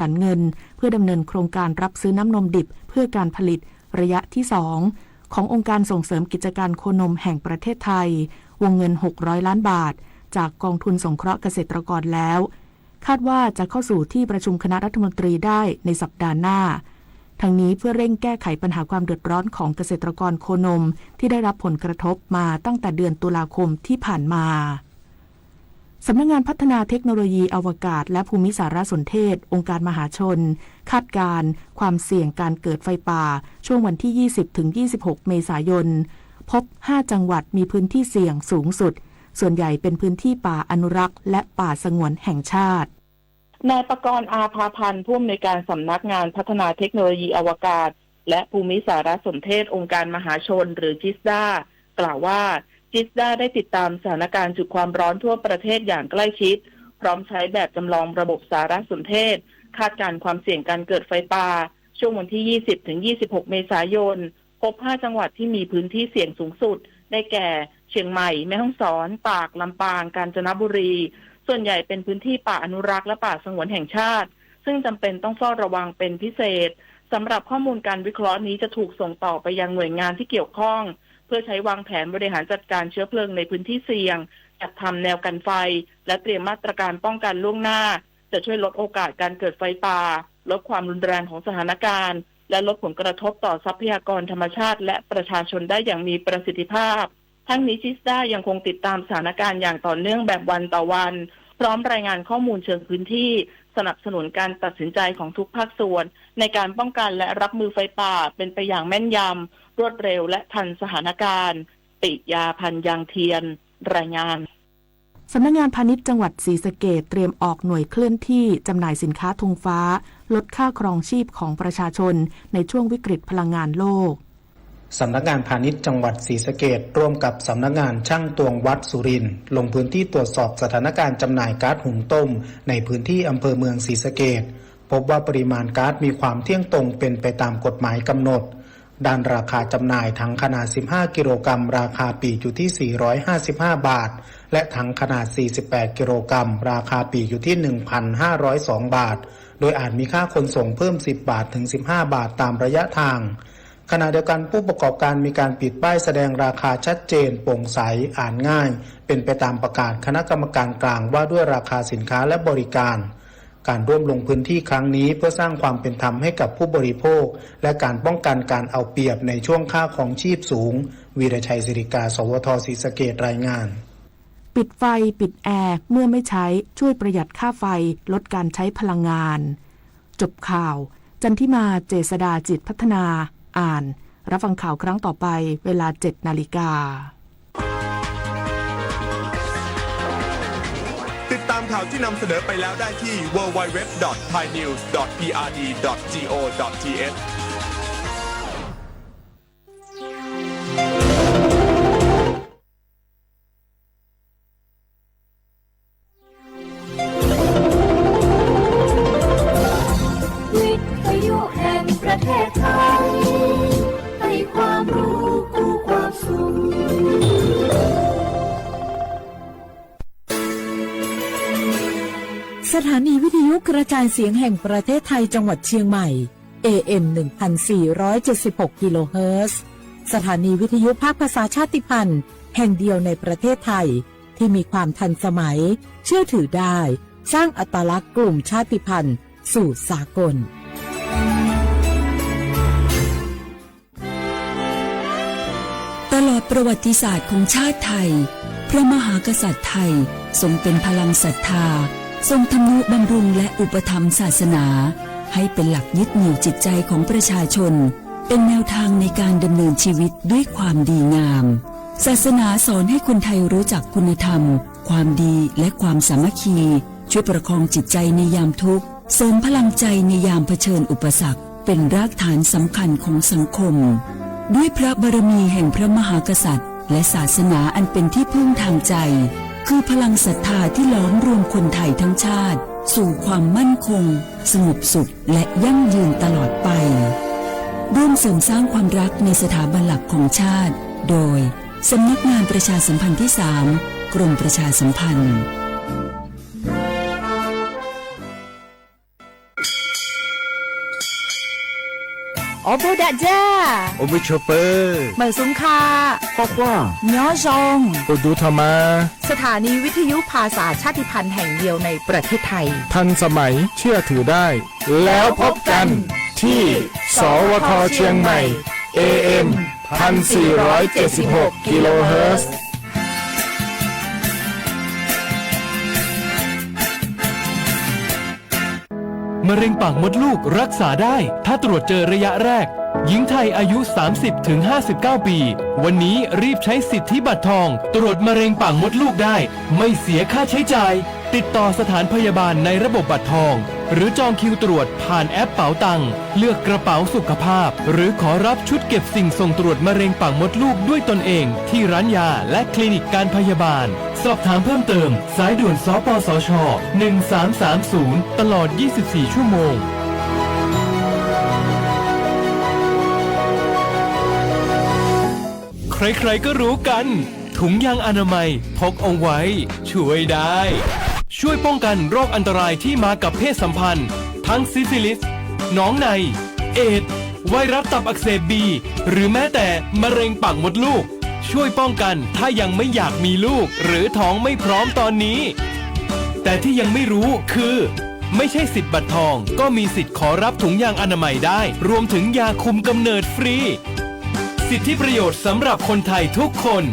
านเงินเพื่อดำเนินโครงการรับซื้อน้ำนมดิบเพื่อการผลิตระยะที่ 2 ขององค์การส่งเสริมกิจการโคนมแห่งประเทศไทยวงเงิน600ล้านบาทจากกองทุนสงเคราะห์เกษตรกรแล้วคาดว่าจะเข้าสู่ที่ประชุมคณะรัฐมนตรีได้ในสัปดาห์หน้าทั้งนี้เพื่อเร่งแก้ไขปัญหาความเดือดร้อนของเกษตรกรโคนมที่ได้รับผลกระทบมาตั้งแต่เดือนตุลาคมที่ผ่านมาสำนักงานพัฒนาเทคโนโลยีอวกาศและภูมิสารสนเทศองค์การมหาชนคาดการณ์ความเสี่ยงการเกิดไฟป่าช่วงวันที่ 20-26 เมษายนพบ 5 จังหวัดมีพื้นที่เสี่ยงสูงสุดส่วนใหญ่เป็นพื้นที่ป่าอนุรักษ์และป่าสงวนแห่งชาตินายประกรณ์ อาภาพันธ์ผู้อำนวยการสำนักงานพัฒนาเทคโนโลยีอวกาศและภูมิสารสนเทศองค์การมหาชนหรือจิสดากล่าวว่าจิสดาได้ติดตามสถานการณ์จุดความร้อนทั่วประเทศอย่างใกล้ชิดพร้อมใช้แบบจำลองระบบสารสนเทศคาดการณ์ความเสี่ยงการเกิดไฟป่าช่วงวันที่ 20-26 เมษายนพบ 5 จังหวัดที่มีพื้นที่เสี่ยงสูงสุดได้แก่เชียงใหม่แม่ฮ่องสอนตากลำปางกาญจนบุรีส่วนใหญ่เป็นพื้นที่ป่าอนุรักษ์และป่าสงวนแห่งชาติซึ่งจำเป็นต้องเฝ้าระวังเป็นพิเศษสำหรับข้อมูลการวิเคราะห์นี้จะถูกส่งต่อไปยังหน่วยงานที่เกี่ยวข้องเพื่อใช้วางแผนบริหารจัดการเชื้อเพลิงในพื้นที่เสี่ยงจัดทำแนวกันไฟและเตรียมมาตรการป้องกันล่วงหน้าจะช่วยลดโอกาสการเกิดไฟป่าลดความรุนแรงของสถานการณ์และลดผลกระทบต่อทรัพยากรธรรมชาติและประชาชนได้อย่างมีประสิทธิภาพทั้งนี้จิสดายังคงติดตามสถานการณ์อย่างต่อเนื่องแบบวันต่อวันพร้อมรายงานข้อมูลเชิงพื้นที่สนับสนุนการตัดสินใจของทุกภาคส่วนในการป้องกันและรับมือไฟป่าเป็นไปอย่างแม่นยำรวดเร็วและทันสถานการณ์ปิยาพันธ์ยางเทียนรายงานสำนักงานพาณิชย์จังหวัดศรีสะเกษเตรียมออกหน่วยเคลื่อนที่จำหน่ายสินค้าธงฟ้าลดค่าครองชีพของประชาชนในช่วงวิกฤตพลังงานโลกสำนักงานพาณิชย์จังหวัดศรีสะเกษร่วมกับสำนักงานช่างตวงวัดสุรินทร์ลงพื้นที่ตรวจสอบสถานการณ์จำหน่ายก๊าซหุงต้มในพื้นที่อำเภอเมืองศรีสะเกษพบว่าปริมาณก๊าซมีความเที่ยงตรงเป็นไปตามกฎหมายกำหนดด้านราคาจำหน่ายถังขนาด15กิโลกรัมราคาปลีกอยู่ที่455บาทและถังขนาด48กิโลกรัมราคาปลีกอยู่ที่ 1,502 บาทโดยอาจมีค่าขนส่งเพิ่ม10บาทถึง15บาทตามระยะทางขณะเดียวกันผู้ประกอบการมีการปิดป้ายแสดงราคาชัดเจนโปร่งใสอ่านง่ายเป็นไปตามประกาศคณะกรรมการกลางว่าด้วยราคาสินค้าและบริการการร่วมลงพื้นที่ครั้งนี้เพื่อสร้างความเป็นธรรมให้กับผู้บริโภคและการป้องกันการเอาเปรียบในช่วงค่าครองชีพสูงวีรชัยศิริกาสวทศรีสะเกษรายงานปิดไฟปิดแอร์เมื่อไม่ใช้ช่วยประหยัดค่าไฟลดการใช้พลังงานจบข่าวจันทิมาเจษฎาจิตพัฒนาอ่านรับฟังข่าวครั้งต่อไปเวลา 7:00 น.ติดตามข่าวที่นำเสนอไปแล้วได้ที่ www.thainews.prd.go.thสถานีวิทยุกระจายเสียงแห่งประเทศไทยจังหวัดเชียงใหม่ AM 1,476 กิโลเฮิรตซ์สถานีวิทยุภาคภาษาชาติพันธุ์แห่งเดียวในประเทศไทยที่มีความทันสมัยเชื่อถือได้สร้างอัตลักษณ์กลุ่มชาติพันธุ์สู่สากลตลอดประวัติศาสตร์ของชาติไทยพระมหากษัตริย์ไทยทรงเป็นพลังศรัทธาทรงทำนุบำรุงและอุปถัมภ์ศาสนาให้เป็นหลักยึดเหนี่ยวจิตใจของประชาชนเป็นแนวทางในการดำเนินชีวิตด้วยความดีงามศาสนาสอนให้คนไทยรู้จักคุณธรรมความดีและความสามัคคีช่วยประคองจิตใจในยามทุกข์เสริมพลังใจในยามเผชิญอุปสรรคเป็นรากฐานสำคัญของสังคมด้วยพระบารมีแห่งพระมหากษัตริย์และศาสนาอันเป็นที่พึ่งทางใจคือพลังศรัทธาที่ล้อมรวมคนไทยทั้งชาติสู่ความมั่นคงสงบสุขและยั่งยืนตลอดไปร่วมเสริมสร้างความรักในสถาบันหลักของชาติโดยสำนักงานประชาสัมพันธ์ที่ 3 กรมประชาสัมพันธ์ อ๋อโบดาจ้า โอเบโชเปอร์ เหมือสุงคา ก็ว่า เนาะซอง โอดูธรรมา สถานีวิทยุภาษาชาติพันธุ์แห่งเดียวในประเทศไทย ทันสมัยเชื่อถือได้ แล้วพบกันที่ สวทเชียงใหม่ AM 1476 กิโลเฮิรตซ์ มะเร็งปากมดลูกรักษาได้ถ้าตรวจเจอระยะแรกหญิงไทยอายุ 30-59 ปี วันนี้รีบใช้สิทธิบัตรทองตรวจมะเร็งปากมดลูกได้ไม่เสียค่าใช้จ่ายติดต่อสถานพยาบาลในระบบบัตรทองหรือจองคิวตรวจผ่านแอปเป๋าตังเลือกกระเป๋าสุขภาพหรือขอรับชุดเก็บสิ่งส่งตรวจมะเร็งปากมดลูกด้วยตนเองที่ร้านยาและคลินิกการพยาบาลสอบถามเพิ่มเติมสายด่วนสปสช1330ตลอด24ชั่วโมงใครๆก็รู้กันถุงยางอนามัยพกเอาไว้ช่วยได้ช่วยป้องกันโรคอันตรายที่มากับเพศสัมพันธ์ทั้งซิฟิลิสหนองในเอดส์ไวรัสตับอักเสบบีหรือแม้แต่มะเร็งปากมดลูกช่วยป้องกันถ้ายังไม่อยากมีลูกหรือท้องไม่พร้อมตอนนี้แต่ที่ยังไม่รู้คือไม่ใช่สิทธิ์บัตรทองก็มีสิทธิ์ขอรับถุงยางอนามัยได้รวมถึงยาคุมกำเนิดฟรีสิทธิประโยชน์สำหรับคนไทยทุกคน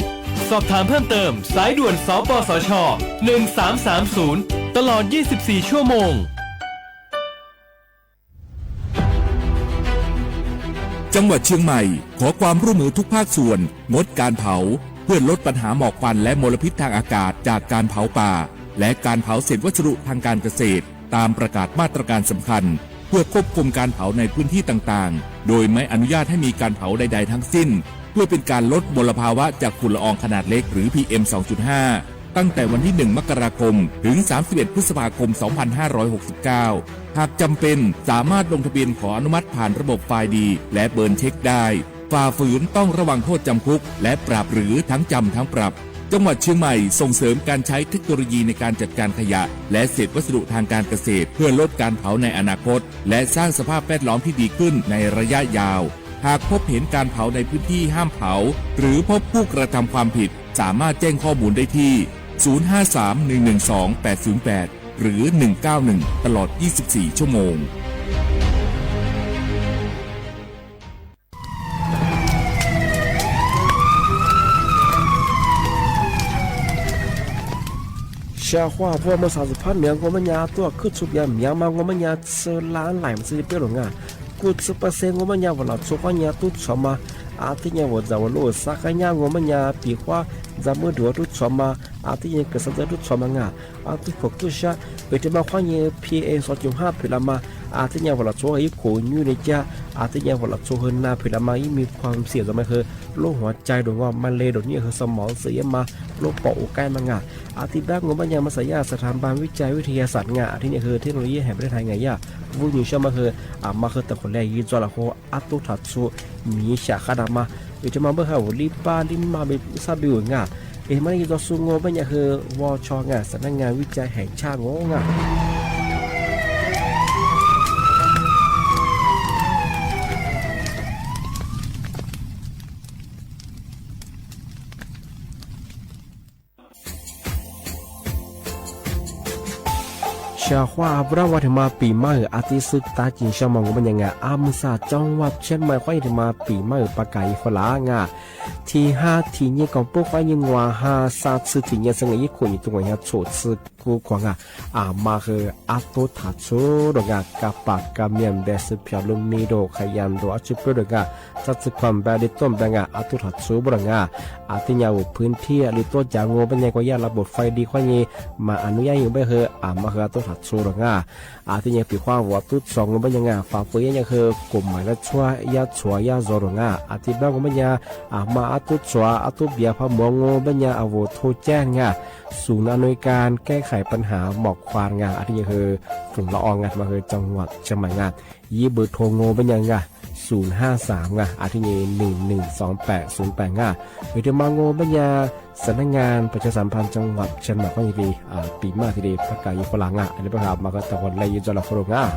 สอบถามเพิ่มเติมสายด่วนสปสช1330ตลอด24ชั่วโมงจังหวัดเชียงใหม่ขอความร่วมมือทุกภาคส่วนงดการเผาเพื่อลดปัญหาหมอกควันและมลพิษทางอากาศจากการเผาป่าและการเผาเศษวัสดุทางการเกษตรตามประกาศมาตรการสำคัญเพื่อควบคุมการเผาในพื้นที่ต่างๆโดยไม่อนุญาตให้มีการเผาใดๆทั้งสิ้นเพื่อเป็นการลดมลภาวะจากฝุ่นละอองขนาดเล็กหรือ PM 2.5 ตั้งแต่วันที่ 1 มกราคมถึง 31 พฤษภาคม 2569 หากจำเป็นสามารถลงทะเบียนขออนุมัติผ่านระบบไฟล์ดีและเบิร์นเช็คได้ฝ่าฝืนต้องระวังโทษจำคุกและปรับหรือทั้งจำทั้งปรับจังหวัดเชียงใหม่ส่งเสริมการใช้เทคโนโลยีในการจัดการขยะและเศษวัสดุทางการเกษตรเพื่อลดการเผาในอนาคตและสร้างสภาพแวดล้อมที่ดีขึ้นในระยะยาวหากพบเห็นการเผาในพื้นที่ห้ามเผาหรือพบผู้กระทำความผิดสามารถแจ้งข้อมูลได้ที่ 053-112-808 หรือ 191 ตลอด 24 ชั่วโมง下话我们啥子判名我们家多去出边名嘛我们家吃懒来嘛是别人啊กูจะเปอร์เซ็นต์我们家我老做话家都错嘛อาที่เนี่ยว่าจะว่าโลสักเนี่ย我们家ปีกว่าจะมือดูทุกชมาอาที่เนี่ยก็สักทุกชมางอาที่พวกทุกชาไปที่มาข้อเนี่ย PA 2.5พิลามาอาที่เนี่ยว่าเราโชว์ให้โขนอยู่ในจ้าอาที่เนี่ยว่าเราโชว์เฮินนาพิลามามีความเสี่ยงจะไม่คือโรคหัวใจโดยว่ามันเลยโดยนี่คือสมองเสียมาโรคปอดใกล้มางอาที่บ้าง我们家มาสายาสถาบันวิจัยวิทยาศาสตร์อาที่เนี่ยคือเทคโนโลยีแห่งประเทศไทยย่าวุ้ยชมาคือมาคือแต่คนแรกยี่จ้าละโคอัตุทัดสูมีฉากขนาดมาอยู่จะมาเมื่อเขาลิบาลิมาเป็นซาบิวมันยี่จ้าสูงมันยังคือวชสำนักงานวิจัยแห่งชาติชาว่าบราวัฒมาปีใหม่อาทิตย์สุดตาจินชามองมันยังไงอามุสาจังหวัดเชียงใหม่ค่อยถึงมาปีใหม่ปากไก่ฝรั่งที่5ที่เนี่ยของพวกยังว่า5 3ที่เนี่ยสังเกตคนอยู่ตรงนี้โฉดซึกูกว่ามาคืออาโตทัดโซดงกับปากกับเมียนเบสเปียลุมีโดขยันโดอาชิเปดงจัดสความแบบดิต้มดังอาโตทัดโซบงอาที่เนี่ยพื้นที่หรือตัวจางเป็นยังก็ยาระบบไฟดีค่อยนี้มาอนุญาตอยู่ไม่คือมาคืออาโตทัดโซดงอาที่เนี่ยปีความว่าตุด2เป็นยังฝ่าฝืนยังคือกลุ่มหมายละช่วยยาช่วยยาโซดงอาที่บ้างเป็นยังมาอาตุชัวอาตุเบียพมงบัญญาอโวโทแจ้งศูนย์อำนวยการแก้ไขปัญหาหมอกควานอาทิคือฝุ่นละอองมาคือจังหวัดเชียงใหม่ยี่เบอร์โทรโงบัญญา053อาทินี้112808หรือจะมาโงบัญญาสำนักงานประชาสัมพันธ์จังหวัดเชียงใหม่ก็ยังดีปีมาทีเดียวประกาศยุฝรั่งอันนี้ประกาศมาก็ตะวันเลยยุจลาฝรั่ง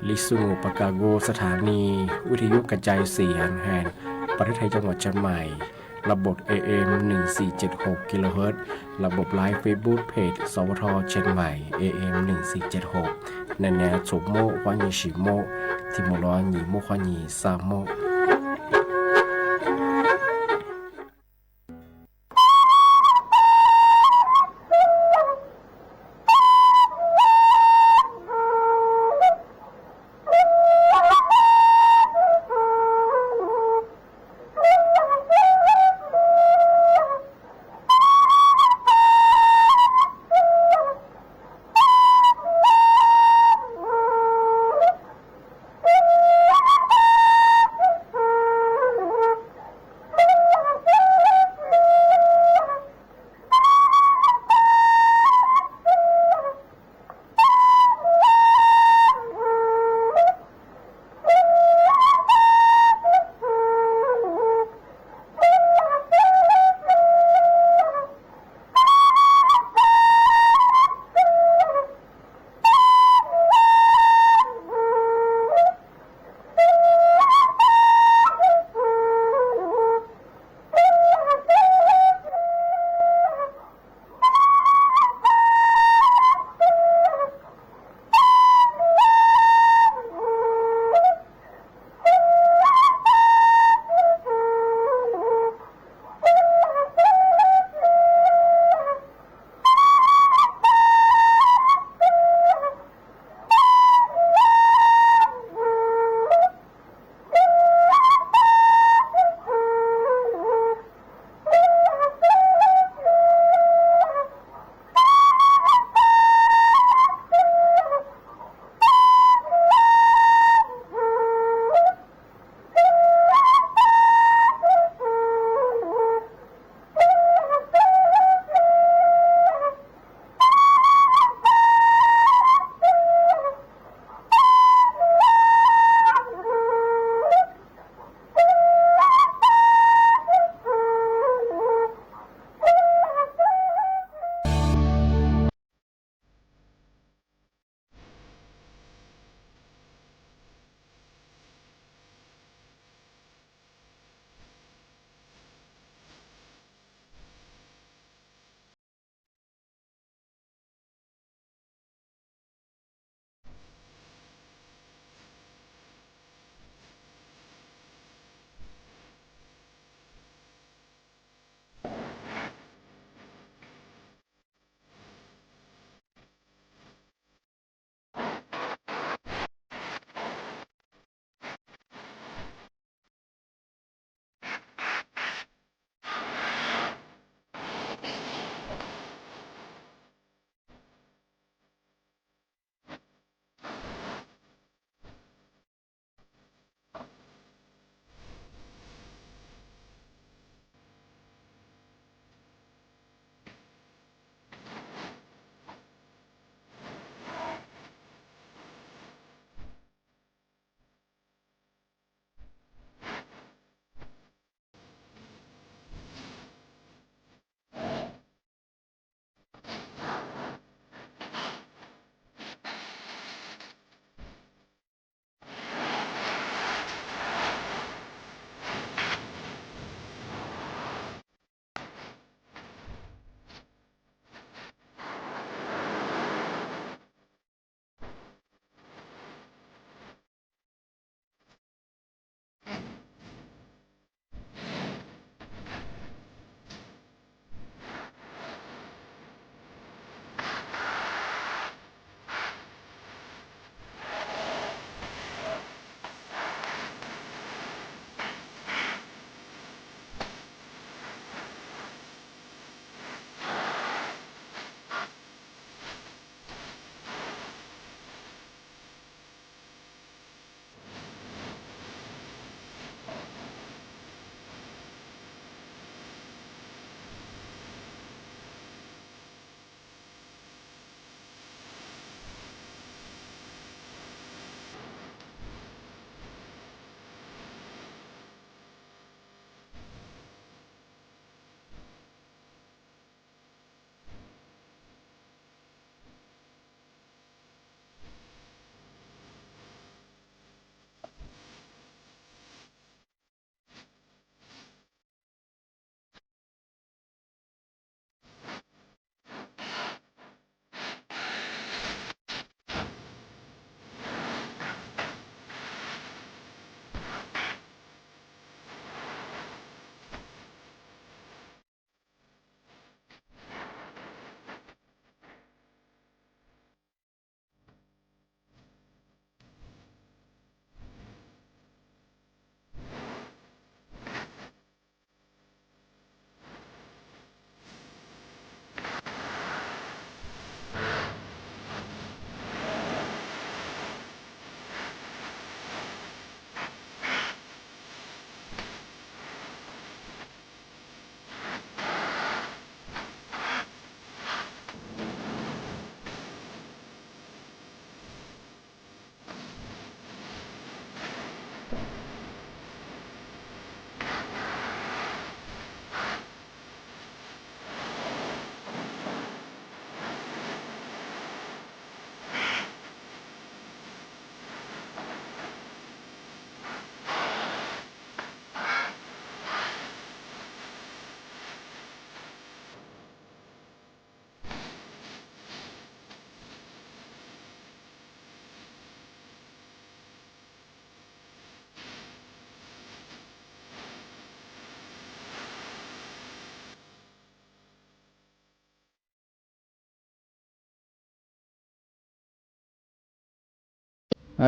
ลิซูปากาโกสถานีวิทยุกระจายเสียงแห่งประเทศไทยจังหวัดเชียงใหม่ระบบ AM 1476กิโลเฮิรตซ์ระบบไลฟ์เฟซบุ๊กเพจสวทเชียงใหม่ AM 1476นันแนวโฉมโมควานีชิโมทิโมร้อนหนีโมควานีซาโม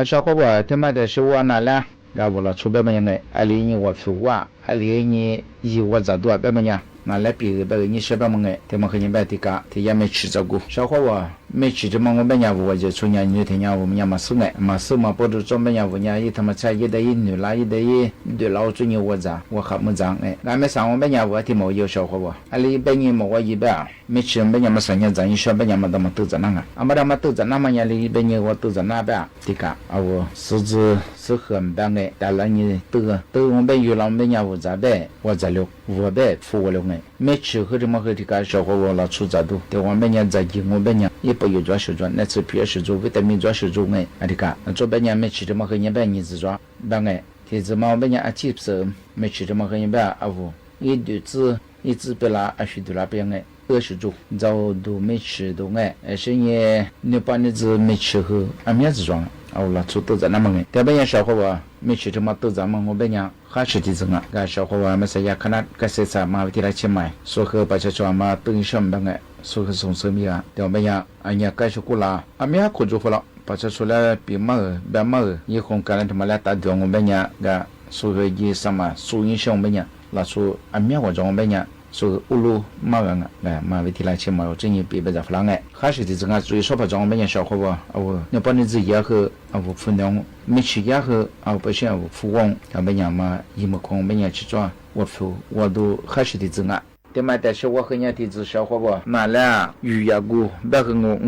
小伙伴他妈的是我拿了然后了出别么样的2021我出我2021我咋多别么样拿来比别个你是别么个他们和你别的个他也没吃着过小伙伴没吃这么我们家我就出年你听讲我们家嘛生哎嘛生嘛不就专门家我家一他妈才一的一女啦一的一对老主你我咋我还没长哎俺们上我们家我的没有小伙伴200年我100没吃我们家嘛3年咱一小们家嘛他们都在那个俺们他们都在那么年200年我都在那边的个我狮子是很棒的但是你都我们有了我们家我咋呗我咋了我呗服我了哎没吃和这么和这个小伙伴了出咋都对我们家在给我们家也不有抓手抓那次皮是做维他命抓手做哎这个做半年没吃这么和你半年子抓办哎这次嘛我们家啊基本没吃这么和你半我一对子一直被拉许多那边哎20周早都没吃都哎是你把你子没吃和面子装了出都在那么哎但半年小伙伴没吃这么都咱们我半年还是的整个小伙伴们是也看那个谁啥嘛为来去买说和把这装嘛等上班哎说和送生命啊对我们呀俺也该是过了俺们也可做不了把这出来比嘛别嘛以后干了他妈来打掉我们呀个说和一什么收影响我们呀那说俺们我装我们呀说乌鲁嘛个哎嘛为来去买我真也别在弗朗哎还是的整个最少把装我们呀小伙伴我那把你自己和我分量没吃也和不想我服务他们呀嘛一么空我们呀去抓我都还是的整个对嘛但是我和人的小伙伴拿了鱼呀骨别和我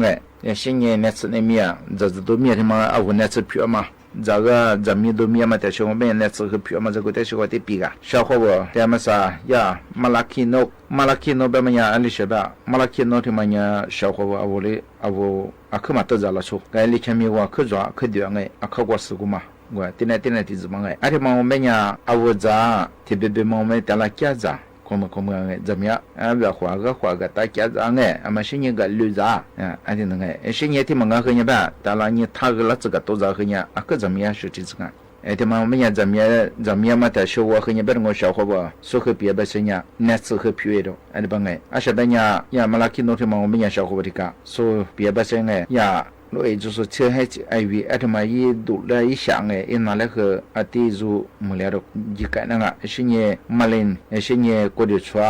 哎新年那次那面这都面他妈我那次票嘛这个咱们都面嘛但是我们那次和票嘛这个但是我得比个小伙伴他们啥呀马拉基诺别么呀里是吧马拉基诺他们呀小伙伴我的我可嘛都在了出该里前面我可抓可对哎可过事故嘛我点来的子嘛哎而且嘛我们呀我咋特别嘛我们带了家子como怎么样别花个大家长哎俺们是一个绿茶俺的那个是你的么个和你吧当然你他个了这个都在和你可怎么样是这个哎他们我们呀怎么样嘛但是我和你别我小伙伴说和别的是呀那次和皮的哎的哎而且人家呀马拉基诺他们我们呀小伙伴的个说别的是哎呀罗也就是车还为他们一度了一想哎一拿来和地主没了的一个那个是你马林是你过的车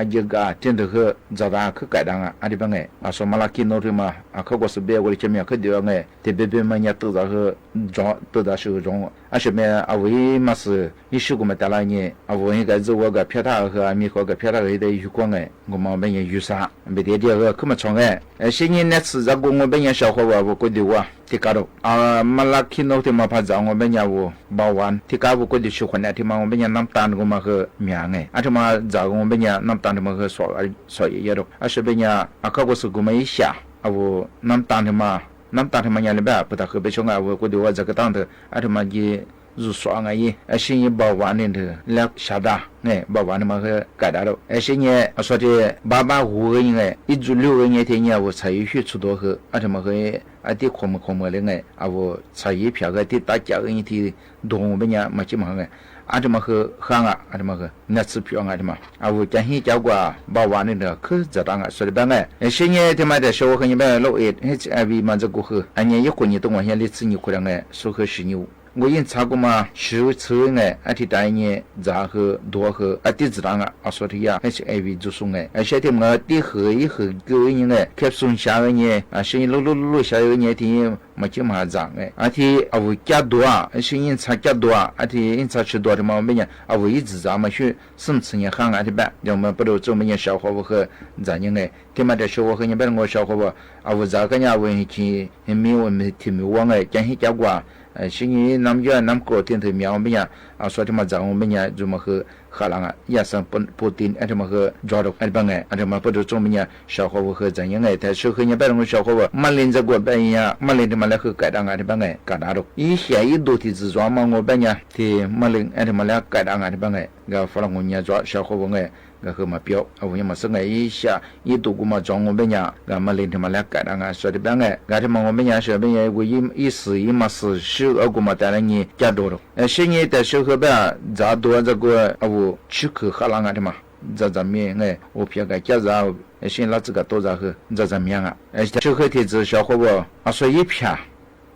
一个真的和早上去改当的帮哎说马拉基诺的嘛可过是别我的前面可对哎特别嘛也都在和装都在手中是没为嘛是你是我们带来呢我应该是我个皮塔和米和个皮塔的鱼光哎我们也鱼啥没得这个可么长哎是你那次在我们也小伙伴我对我ที่กาดมาลักขินเอาที่มาพาจางว่าเป็นยาวบาวันที่กาบุกดิชุขวัญที่มาว่าเป็นยาน้ำตาลก็มาคือเมียไงอาจจะมาจากว่าเป็นยาน้ำตาลที่มาคือสอยเยอะดอกอาจจะเป็นยาอาเขาก็สุกุมาอิชาเอาน้ำตาลที่มายาเลยแบบแต่คือไปชงเอาก็ดูว่าจะกระตั้งเถอะอาจจะมาจีรู้สวงไงสิ่งบาวันนี่เถอะแล้วชาดาเนี่ยบาวันมาคือกาดาดอกสิ่งเนี่ยส่วนที่บ้าหัวยังไงอีจุลิวยังไงที่เนี่ยว่าใช้ชีวิตสุดตัวคืออาจจะมาคือที่คมเลยไงว่าใช้ชีวิตที่ตาจากอย่างที่ดวงเป็นยังมาชิมหางไงอาจจะมาคือข้างอาจจะมาคือนัดสืบพิจารณาที่มาว่าจะให้เจ้ากว่าบาวันนี่เถอะคือจะตั้งส่วนที่เป็นไงสิ่งเนี่ยที่มาแต่โชว์คือยังเป็นโรคHIV มันจะกูคืออันนี้ยุคนนี้ต้องว่าเห็นลิซินี่คนยังไงสุขสินิว我因查过嘛，手抽哎，ที่大年然后多后ที่自然说的呀，还是HIV 就是哎，现在嘛的后以后个人哎，开始下个年是路下个年天没就嘛涨哎，ที่我加多是因查加多ที่因查吃多的嘛，没呢，我一直咱们去甚至年行ที่办，我们不都做么年小伙伴和咱人哎，ที่嘛的小伙和你别我小伙伴，我咋个呢？我去没我们听没忘哎，讲起加过。是你南越南国天头苗没呀？说他妈咱我们呀，怎么和荷兰也是不定，怎么和抓到帮哎，怎么不就中间小伙伴和怎样哎？但是和你别人小伙伴，马林这个边呀，马林他妈来和改当帮哎，改大了。以前一多的自抓嘛，我边呀，的马林他妈来改当帮哎，个弗朗我伢抓小伙伴哎。个和嘛标我也嘛是哎一下一度过嘛装我们呀个嘛领他嘛来改当说的边哎个他嘛我们呀说边呀我一时一嘛是手过嘛带来你加多了现在的时候边咋多这个我去去荷兰的嘛咱们哎我偏个加上现在这个多少个咱们样这个天子小伙伴说一片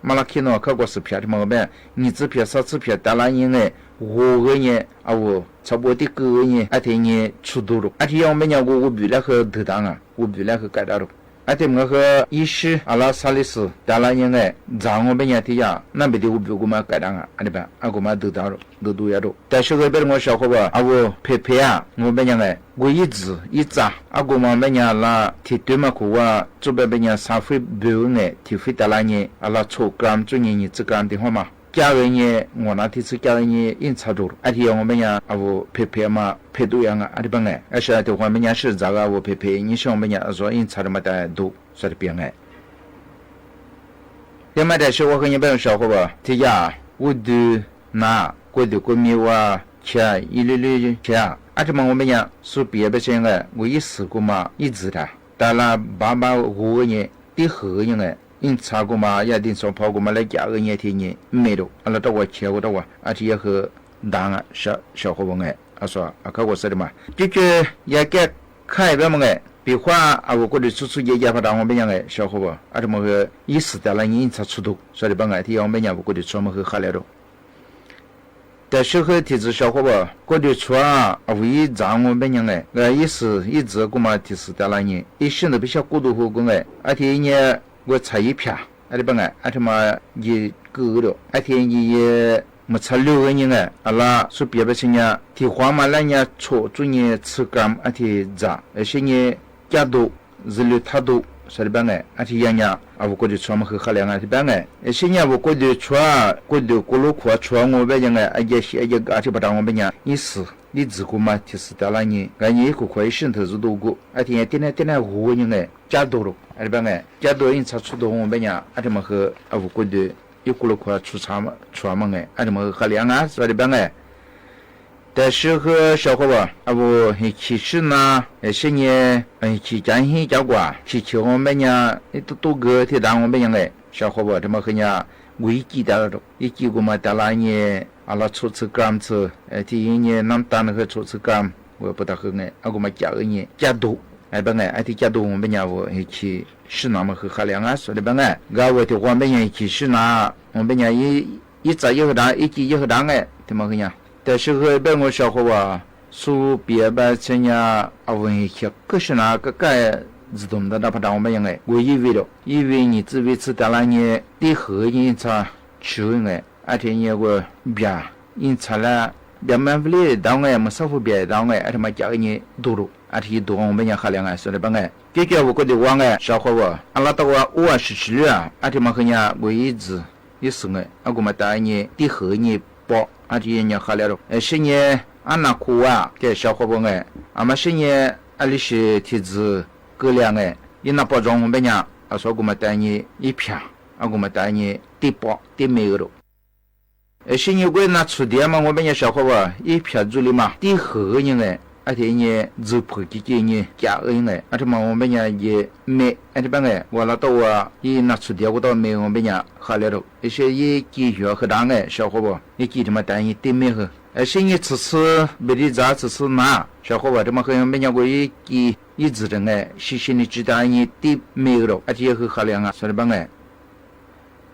马拉克诺看过视频的么呗，你这片啥这片达拉人哎，5个人啊我差不多的个人，而且呢出多了，而且我们讲我比那个头当啊，我比那个改大了。而且我和医师阿拉萨利斯达拉人哎，让我们讲的呀，那边的我比我们改当啊，阿里边啊我们头当了，都要了。但是那边我小伙伴啊我陪陪啊，我们讲哎，我一直一扎啊我们讲啦，提对嘛苦啊，这边讲三回标哎，提回达拉人阿拉抽gram做人这gram的话嘛。家人呢，我那天是家人呢，印差多了。而且我们讲啊，我陪陪嘛，陪多样啊，阿里边哎，而且的话，我们讲是这个我陪陪，你像我们讲说印差的嘛的多，说的边哎。要么的是我和你朋友小伙伴，这家我都拿过的过米哇，吃一粒粒吃，而且嘛我们讲说别的些个，我一试过嘛，一直的，但là 5个人，第后人哎。因查过嘛，也定说跑过嘛，来家个年天年没了，阿拉到我切过到我，而且也和当啊小伙伴哎，啊说啊看我说的嘛，这个也该看一遍嘛哎，比话啊我过去处也也发当我们讲哎小伙伴，啊这么个意思的了，因查出头，说的帮哎，天我们讲我过去专门和下来了。但是和提子小伙伴过去出啊，唯一让我们讲哎，意思一直过嘛提示的了人，一心都比较过度后过哎，而且呢。我差一片，阿里帮哎，阿他妈也够了，而且也没差6个人哎，阿拉说别的些呢，提花嘛那呢错做呢吃干，而且炸，而且呢加多日料太多，说的帮哎，而且样样啊我过去穿嘛很好两啊，的帮哎，而且呢我过去穿，过去过路过穿我们讲哎，而且而且不当我们讲意思。你自个嘛，就是到了你，俺一个块心头是多过，而且点来5个人哎，加多了，而且哎，加多人才出多我们讲，而且嘛和啊我觉得一过了块出差嘛哎，而且嘛和两啊，说的帮哎，但是和小伙伴啊我其实呢，些呢，去讲些讲过，去我们讲，多个提当我们讲哎，小伙伴他们和讲危机的了，一几个嘛到了呢。阿拉初次干子，第一年那么大那个初次干，我不大好哎，阿个嘛加个年加多，哎不哎，提加多我们讲我去是那么和海两啊说的不哎，我的我们讲去是那我们讲一早一个大，一季一个大哎，怎么个样？但是和别我小伙伴说别的这样啊，我去可是那个该自动的那不当我们讲哎，我以为你这位是到了你第后人才去哎。而且呢，我别因查了别满不了当哎，没少付别当哎，而且嘛价格呢多了，而且多我们讲海量哎，说的帮哎，这个我觉得我哎，小伙伴，阿拉到我57了啊，而且嘛和人我一直也是哎，阿个嘛大呢第后呢包，而且人海量了，是呢俺那苦啊，给小伙伴哎，阿嘛是呢阿里是提子各量哎，因那包装我们讲，啊说个嘛大呢一片，阿个嘛大呢第包第没有了。是因为那出的嘛，我们讲小伙伴一片做的嘛，第后个人哎，而且呢，肉破几件呢，加个人哎，而且嘛，我们讲也没，而且帮哎，我那到啊，一拿出的我到没，我们讲下来了，而且也继续和当哎，小伙伴也记他妈单一对没和，而且你只是没得咋，只是拿小伙伴他妈和我们讲过一直的哎，细心的知道你对没有了，而且和下来啊，说的帮哎。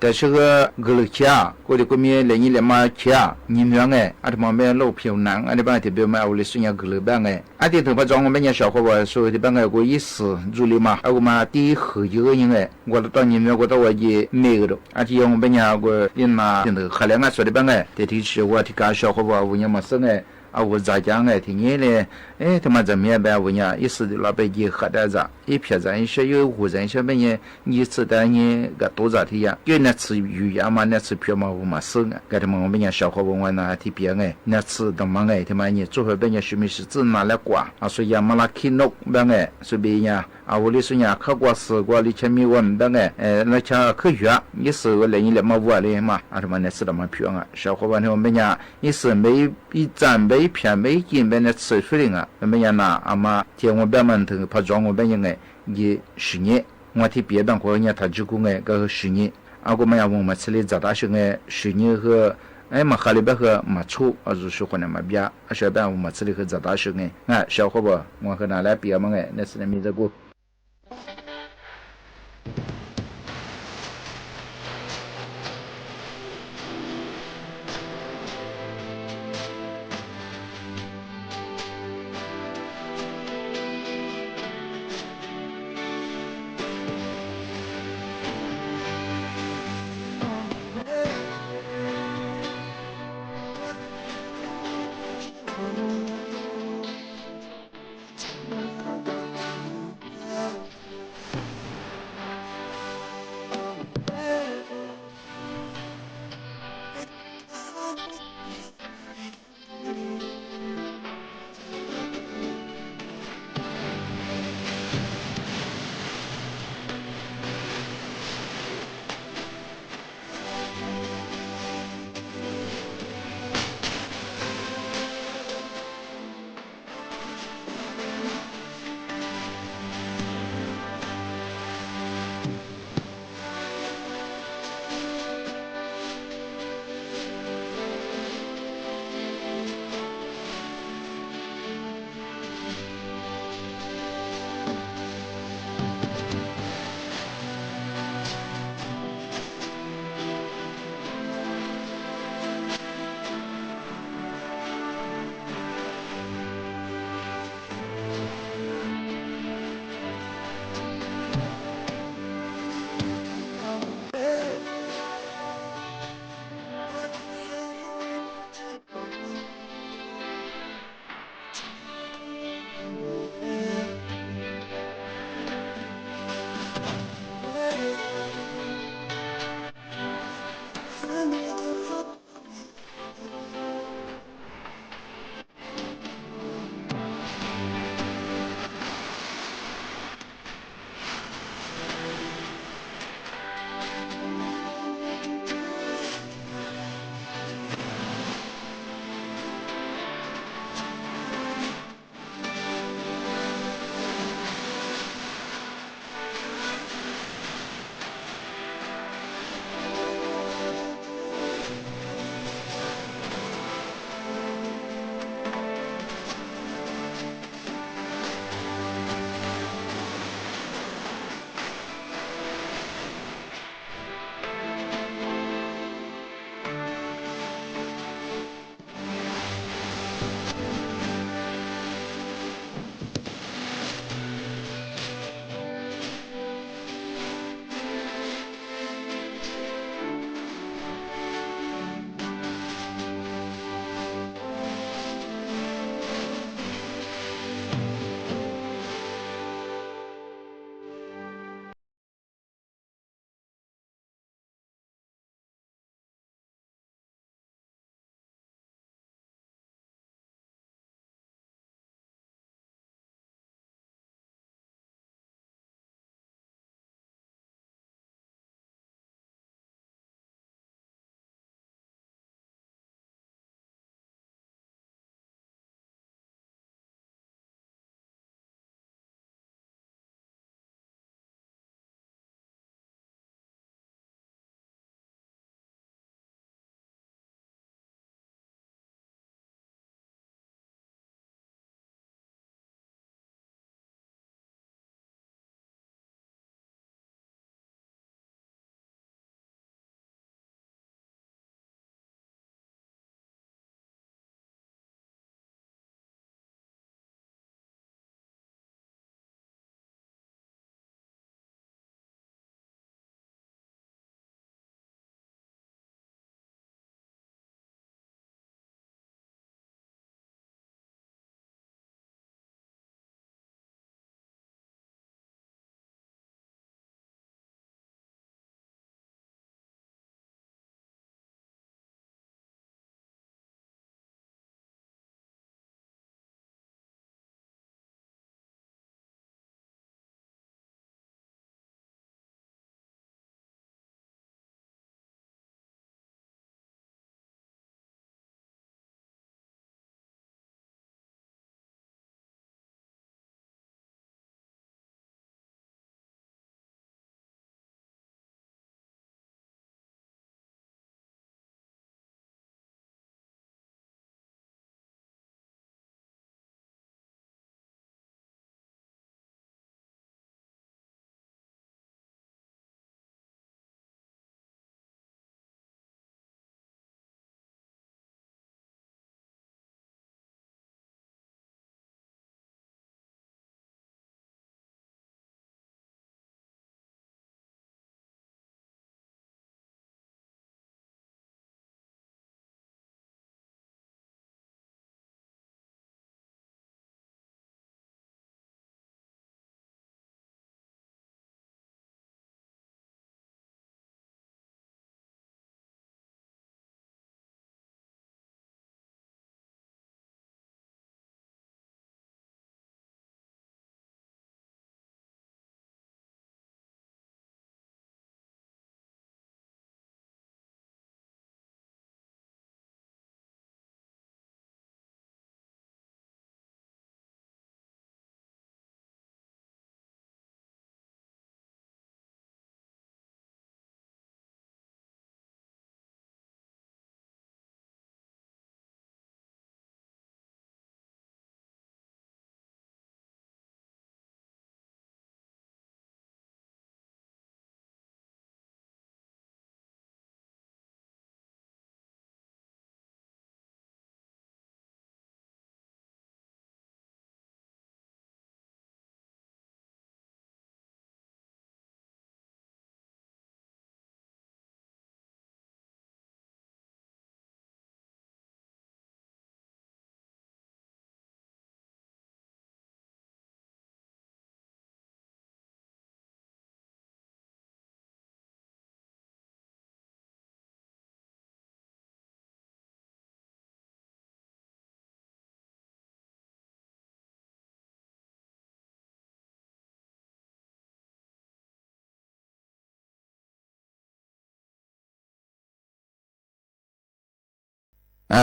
但是个了吃啊，或者过面来你来嘛吃啊，你们哎，阿他妈买老票难，阿的帮特别买屋里孙伢了帮哎，阿的头发装我们家小伙伴说的帮哎，我意思住里嘛，阿个嘛第后一个人哎，我到你们我到我也没有了，而且我们家我因那真的海量啊说的帮哎，这提起我提个小伙伴我也没生哎。啊，我咋讲哎？听你嘞，哎，他妈怎么样呗？我讲，一时的老百姓喝点啥，一撇咱一些有户人小朋友，你吃的你个多咋的呀？有那吃鱼呀嘛，那吃票嘛，我嘛生啊。给他们我们讲小伙伴玩那提别哎，那吃的嘛哎，他妈你做回别人什么事只拿来挂，啊，所以嘛那去弄别哎，所以呀，啊，我里说呀，看过试过里前面我们别哎，那像科学，你是我来你来嘛我来嘛，啊，他妈那吃的嘛票啊，小伙伴我们讲，你是每一站每。片每斤被那吃出来啊，我们讲呐，阿妈天我别门头怕装我别人哎，也10年，我提别班或人他就讲哎，个10年，啊我们讲我们吃的早大些哎，10年和哎嘛哈里边和嘛错，啊就是可能嘛别，啊小班我们吃的和早大些哎，啊小伙伴，我和拿来别嘛哎，那是那名字过。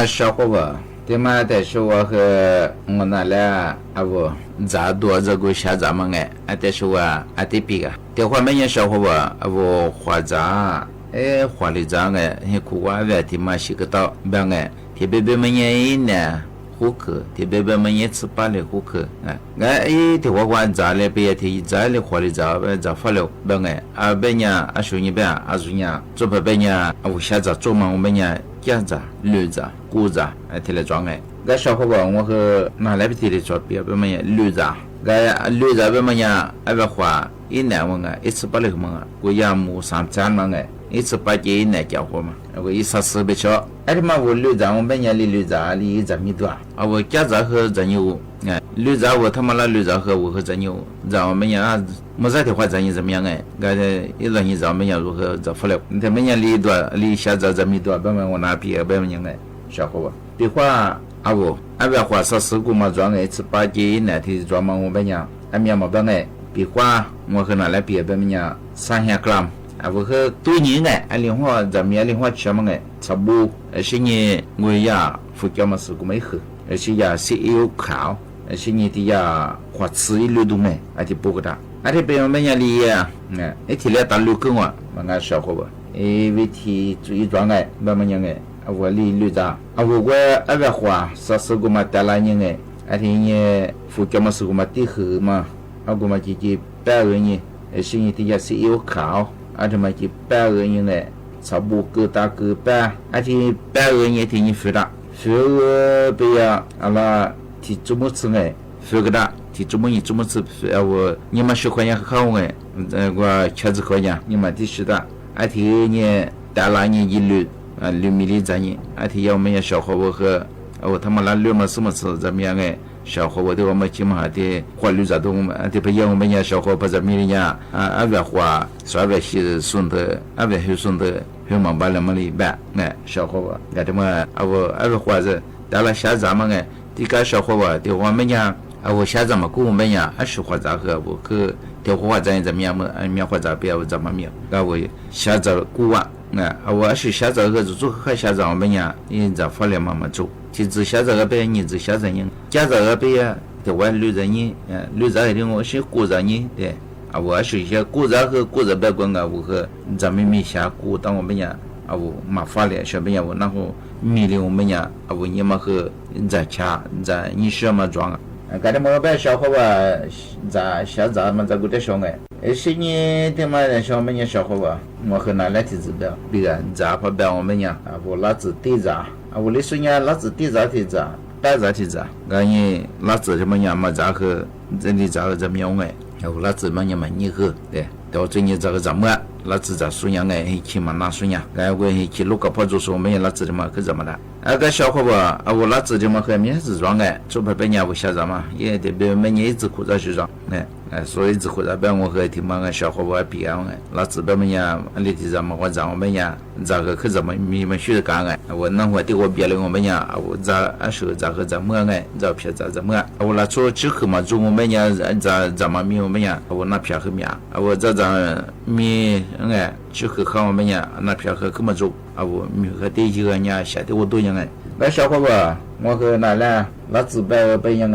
小伙伴，对嘛？但是我和我那俩不咋多这个下咱们但是我得比个，电话每年小伙伴不花账，花的账很苦瓜的，对嘛？洗个澡，别特别每年一年。户口，特别我们也吃罢了户口，的话管咋了？别提咋了，花的咋发了，别人说你别说你，做不别人我现在做嘛，我们人干着、绿着、鼓着，提来装小伙伴我和拿来不提的做别们人绿着，绿着别们人别花一年一次罢了嘛，我也没上战嘛一次把这一年交货嘛，我一啥事不晓，嘛我绿着我们家里绿着里1米多我家着和真牛，绿着我他妈那绿着和我和真牛，让我们家没啥的话真牛怎么样一让你让我们家如何咋发了，他们家里多里下着1米多，别问我哪边别问人小伙伴，别话别话啥事故嘛装一次把这一年的装嘛我们家面嘛别话我和拿来别们家300 gram。我和多年另外咱们另外吃嘛差不多是你我呀福建嘛是个没喝是呀是有烤是你的呀花吃一路都没的不个大的别人们家里提来打6个我小伙伴为提注意装慢慢人我里绿着我别花啥事个嘛带来人提你福建嘛是个嘛地河嘛我嘛姐姐白人呢是你的呀是有烤这么就100个人差不多各大各半100个人提你付的付不要那提怎么吃付个的提怎么吃我你们10块钱好我70块钱你们提是的提你带来你6米的咱你提要我们小伙伴和我他们那6嘛什么吃怎么样小伙伴对我们起码的花绿着都我们的不要我们家小伙伴在米里呀别花说别是顺的别是顺的很忙把那么里办小伙伴这么别花着到了下咱们这个小伙伴对我们家我下咱们跟我们家20花咋和我去电话咱怎么样嘛面花咋别怎么面我下着顾完我是下着个做和下着我们家你咋发了慢慢走其实下着个别你只下着人家着个别的我绿着你绿着的我是顾着你对我是些顾着和顾着别管我和咱们没下顾当我们家我麻烦了小朋友然后米里我们家我你们和在家在你什么装刚才我把小伙伴在下着嘛在过的小是你的嘛人小们家小伙伴我和拿来提子表别人咋不表我们家我老子地着我的说你老子地着提着白着提着你老子什么样嘛咋和这里咋个怎么样我老子嘛你们你和对到最近这个怎么老子在说样起嘛那说样我去录个跑就说我们老子的嘛可怎么的个小伙伴我老子的嘛和面子装做不别人我下着嘛也得别每年一直苦着去装所以一直苦着别我和听嘛小伙伴比老子别们家里地咱们我咱我们家这个可怎么你们学的干我那我对我别了我们家我咋说咋和怎么咋撇咋怎么我那做之后嘛做我们家怎么米我们家我那撇和面我这米之后和我们家那撇和怎么做我米和第一个人下的我多样小伙伴我和那俩老子别样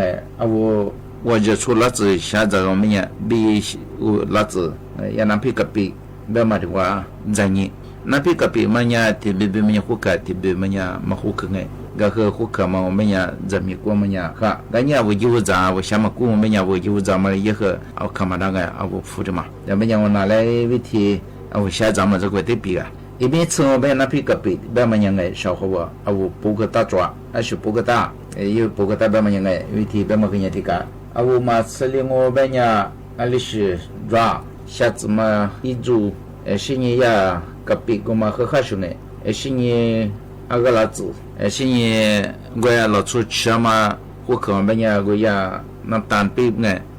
我就出老子下着我们家比我老子也那比个比别嘛的话在你那比个比嘛呀特别别么户口特别么呀嘛户口个和户口嘛我们呀在美国嘛呀哈那呀我就在我想嘛过我们呀我就在嘛也和我看嘛那个我付的嘛那么呀我拿来问题我下咱们这个得比一边吃我们那比个比别么样小伙伴我不个大抓是不个大有不个大别么样问题别么个人的个我嘛吃了我们呀里是抓下次嘛一周是你呀个比我嘛和兄弟是你个老子是你我呀老出吃嘛户口嘛呀我呀那单比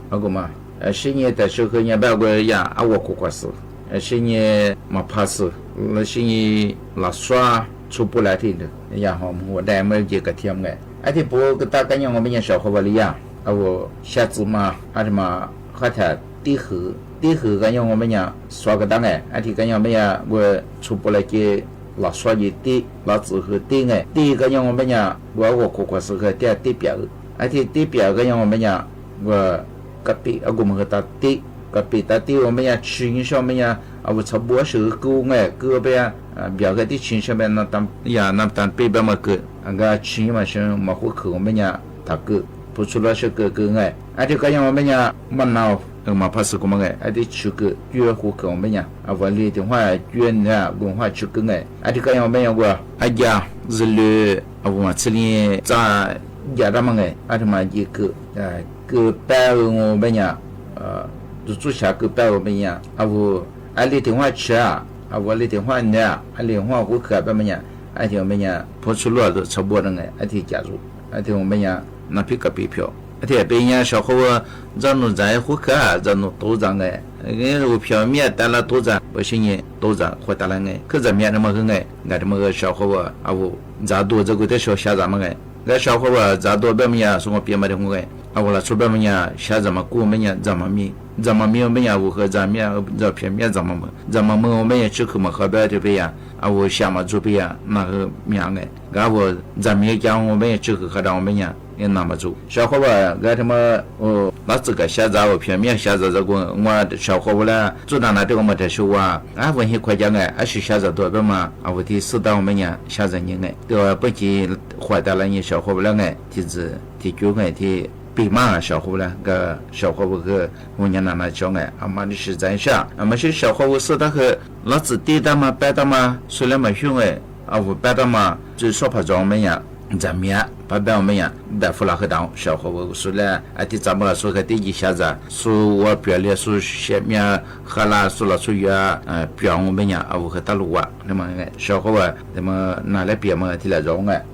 我嘛是你的时候呀别我呀我过事是你嘛怕死是你老耍出不来的然后我带么几个天的不个大概我们家小伙伴里呀我下次嘛嘛和他地河个让我们家刷个单提个让我们家我出不来给老说一地老子和地哎，第一个让我们讲我国国是和地表，而且地表个让我们讲我隔壁我们和他地隔壁他地我们讲群上面讲我差不多是个哎个边表个地群上面那当呀那当北边嘛个个群嘛是嘛户口我们讲他个不出来是个哎，而且个让我们讲蛮闹。嘛怕是个么个，还得去个约户口我们呀，我里的话约呢文化去个哎，还得个样我们样个，哎呀，日里我们这里在家的么个，还得嘛一个个白我们呀，住下个白我们呀，我哎里的话去啊，我里的话呢，哎里话户口白么呀，哎的我们呀，跑出来都差不多的哎，哎的加入，哎的我们呀，那批个币票。这边呀，小伙咱们在户口啊，咱们多张哎，我票面带了多张，不行呢，多张或带了哎，可这面那么个哎，那这么个小伙我咱多这个的小下咱们哎，那小伙咱多别么呀，是我别么的我哎，我来出别么呀，下咱们过么呀，咱们面我们呀，我和咱面这片面咱们我们也只可么河边这边呀，我下嘛这边呀，那个面哎，我咱面讲我们也只可和咱我们呀。也那么做，小伙伴，该他妈那这个下载我片面下载这个，我小伙伴呢，做到那这个么的说啊，问些国家哎，还是下载多的嘛，我的适当我们呢下载人哎，对吧？不仅获得了你小伙伴哎，提就哎提比嘛小伙伴个小伙伴个我年那叫哎，妈的是真下，么是小伙伴适当和老子地的嘛，白的嘛，虽然没凶哎，我白的嘛，就说怕着我们呀。咱们呀，把我们呀，带回来很多小伙伴说了，咱们说个第一下子，说我表里说下面喝了说了说呀，表我们呀，我和大陆啊，那么小伙伴，那么拿来别么提来着哎。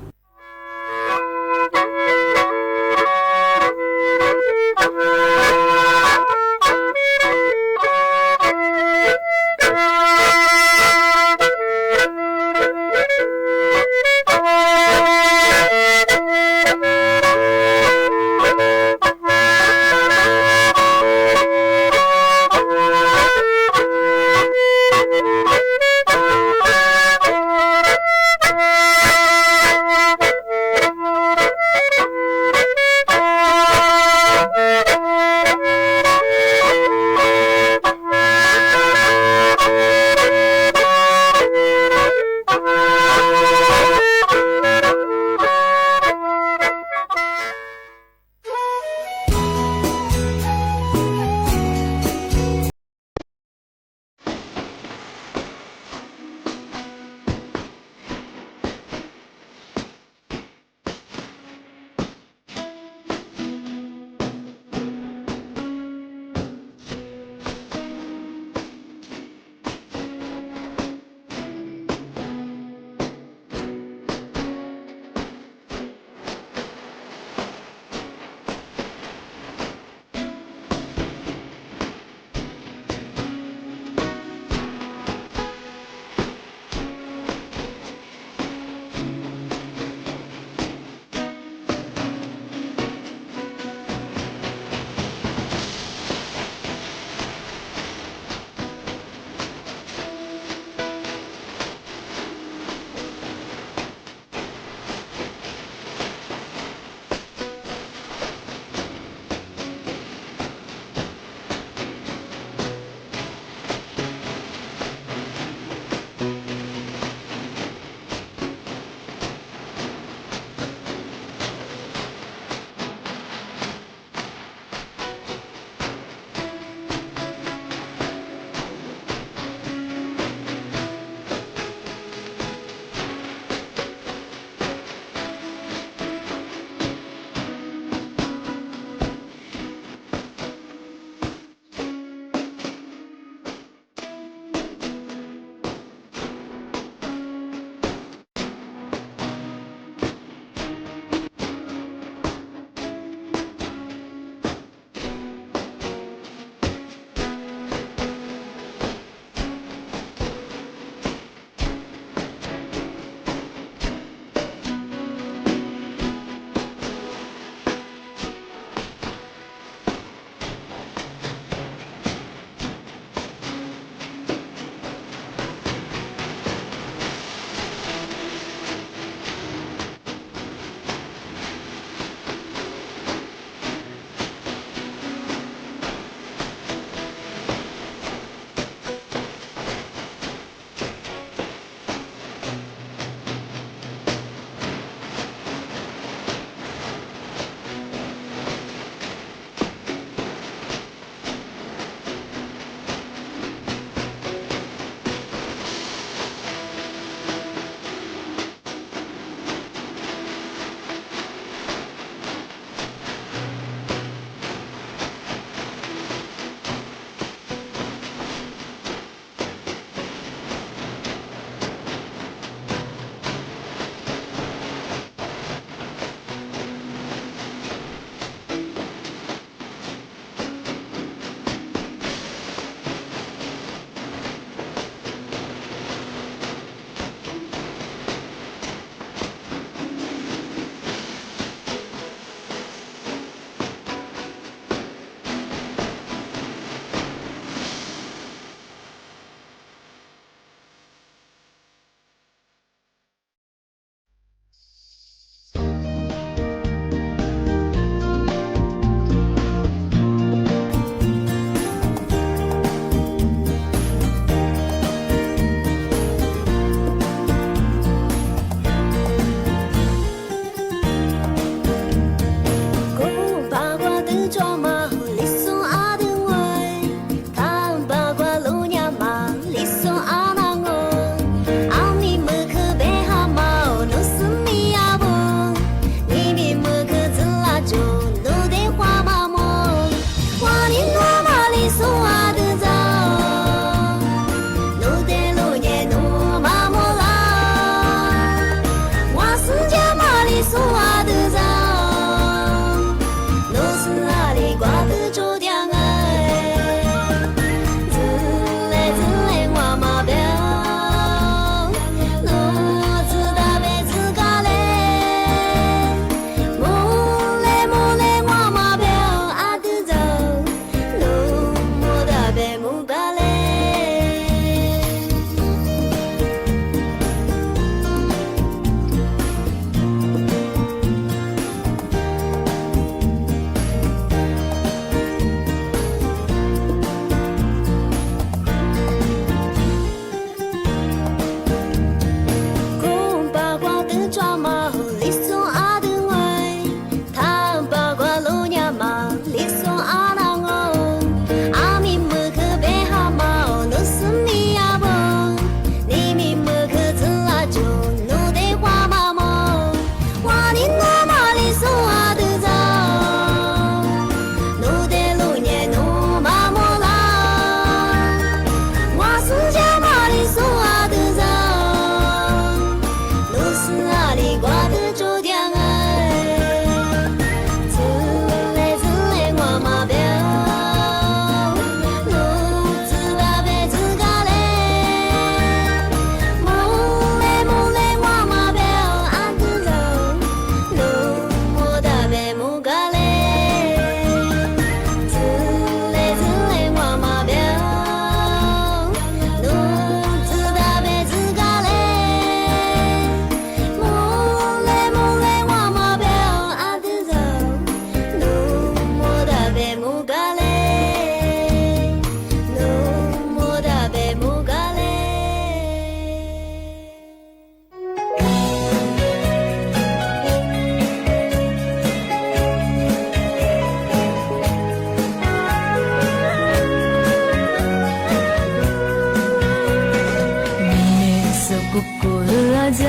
家，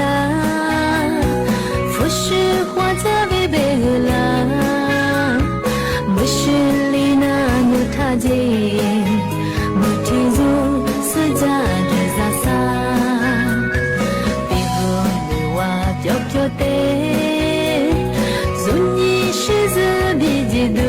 不是花在为别个啦，不是里那努他姐，不提住是家的啥啥，别个你话叫叫的，做你是子别记得。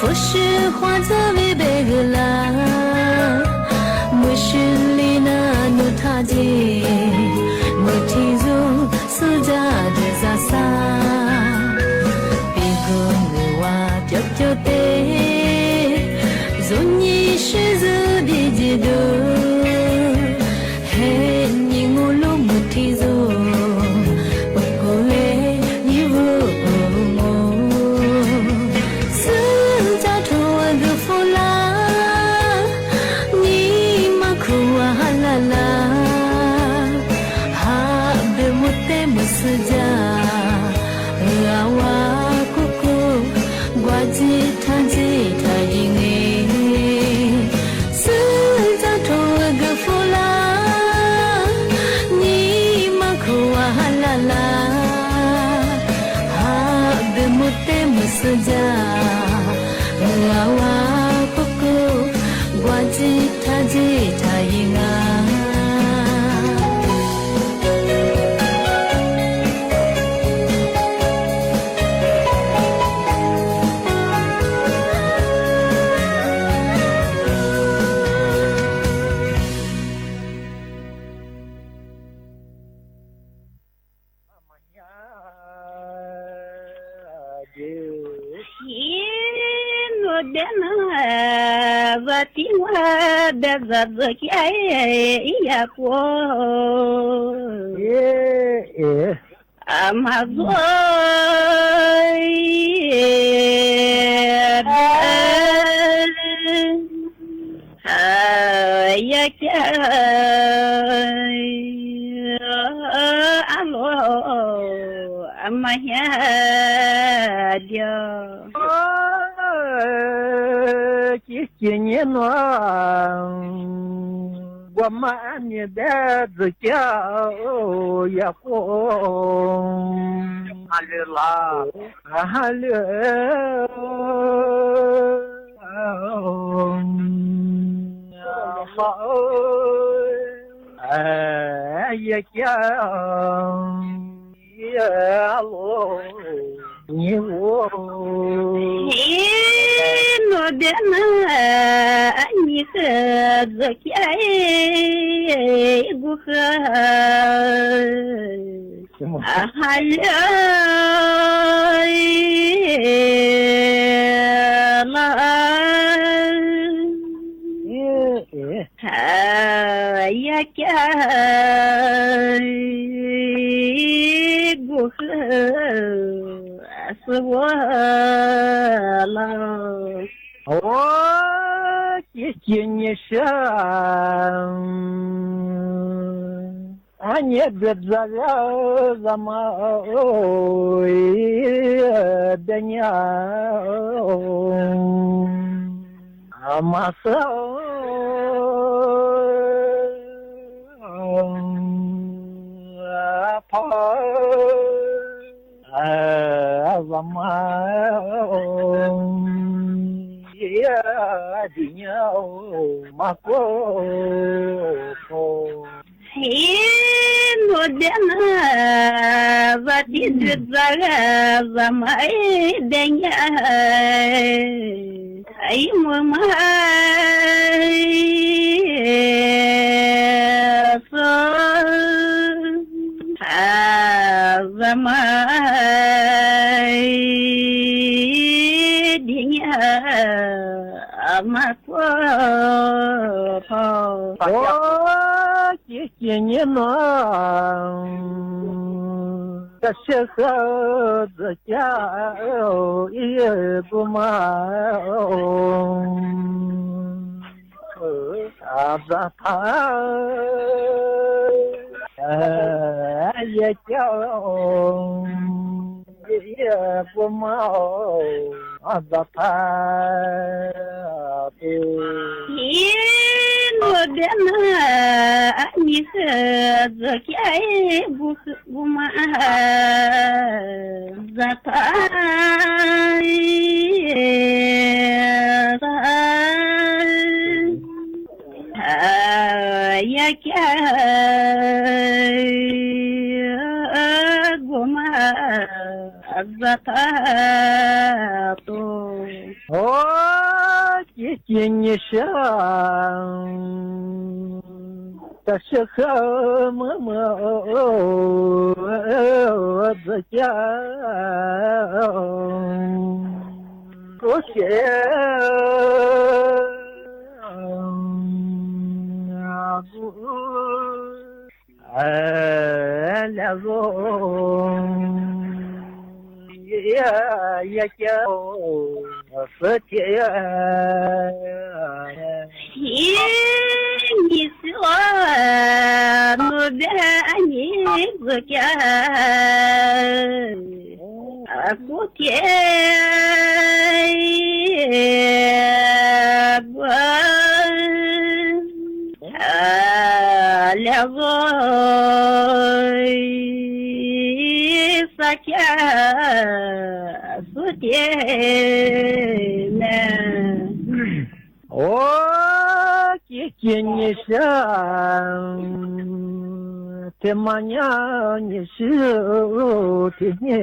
不是花在为别个啦，不是里那努他姐，不提住是家的啥啥，别个你话叫叫的，做你是子别记得，嘿你我路不提住。มาพัวพอโอ้จีเจียนน้องก็เชื่อเขาจะเจ้าอีกุมาอาบะพาอย่าเจ้าอย่ากุมาอาบะพายินว่าเดินอันนี้จะแค่กุมาจะตายอย่าแค่กุมาจะตายโอ้จีเจียนช่างแต่เชื่อเขาเมื่อจะเจ้าก็เชื่อแล้วก็อย่าเจ้าสุดที่นี่สิว่าโน้ตนี่ก็แค่กูเที่ยวแล้วก็สักแค่สุดที่โอ้กี่กี่นี่ช่างเทมันยานี่ชื่อที่นี่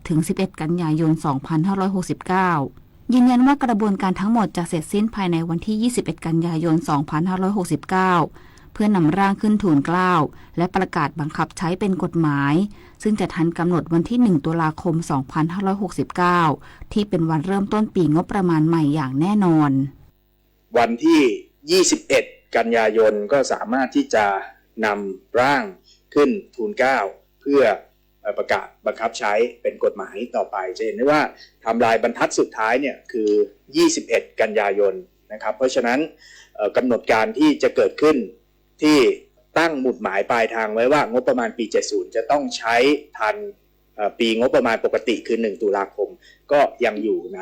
ถึง 11 กันยายน 2569 ยืนยันว่ากระบวนการทั้งหมดจะเสร็จสิ้นภายในวันที่ 21 กันยายน 2569 เพื่อนำร่างขึ้นทูลเกล้าและประกาศบังคับใช้เป็นกฎหมายซึ่งจะทันกำหนดวันที่ 1 ตุลาคม 2569 ที่เป็นวันเริ่มต้นปีงบประมาณใหม่อย่างแน่นอนวันที่ 21 กันยายนก็สามารถที่จะนำร่างขึ้นทูลเกล้าเพื่อประกาศบังคับใช้เป็นกฎหมายต่อไปจะเห็นได้ว่าไทม์ไลน์บรรทัดสุดท้ายเนี่ยคือ 21 กันยายนนะครับเพราะฉะนั้นกำหนดการที่จะเกิดขึ้นที่ตั้งหมุดหมายปลายทางไว้ว่างบประมาณปี 70 จะต้องใช้ทันปีงบประมาณปกติคือ 1 ตุลาคมก็ยังอยู่ใน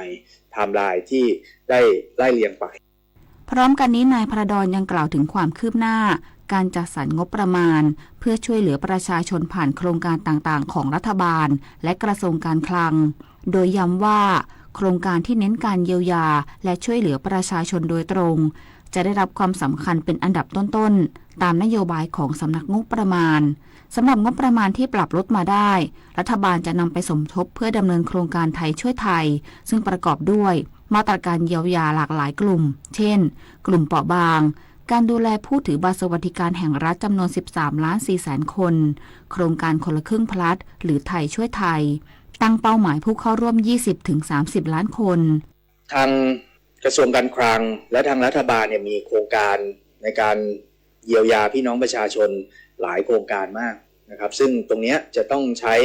ไทม์ไลน์ที่ได้ไล่เรียงไปพร้อมกันนี้นายพระดอนยังกล่าวถึงความคืบหน้าการจัดสรรงบประมาณเพื่อช่วยเหลือประชาชนผ่านโครงการต่างๆของรัฐบาลและกระทรวงการคลังโดยย้ำว่า โครงการที่เน้นการเยียวยาและช่วยเหลือประชาชนโดยตรงจะได้รับความสำคัญเป็นอันดับต้นๆตามนโยบายของสำนักงบประมาณสำหรับงบประมาณที่ปรับลดมาได้รัฐบาลจะนำไปสมทบเพื่อดำเนินโครงการไทยช่วยไทยซึ่งประกอบด้วยมาตรการเยียวยาหลากหลายกลุ่มเช่นกลุ่มเปราะบางการดูแลผู้ถือบัตรสวัสดิการแห่งรัฐจำนวน 13,400,000 คนโครงการคนละครึ่งพลัสหรือไทยช่วยไทยตั้งเป้าหมายผู้เข้าร่วม 20-30 ล้านคนทางกระทรวงการคลังและทางรัฐบาลเนี่ยมีโครงการในการเยียวยาพี่น้องประชาชนหลายโครงการมากนะครับซึ่งตรงนี้จะต้องใช้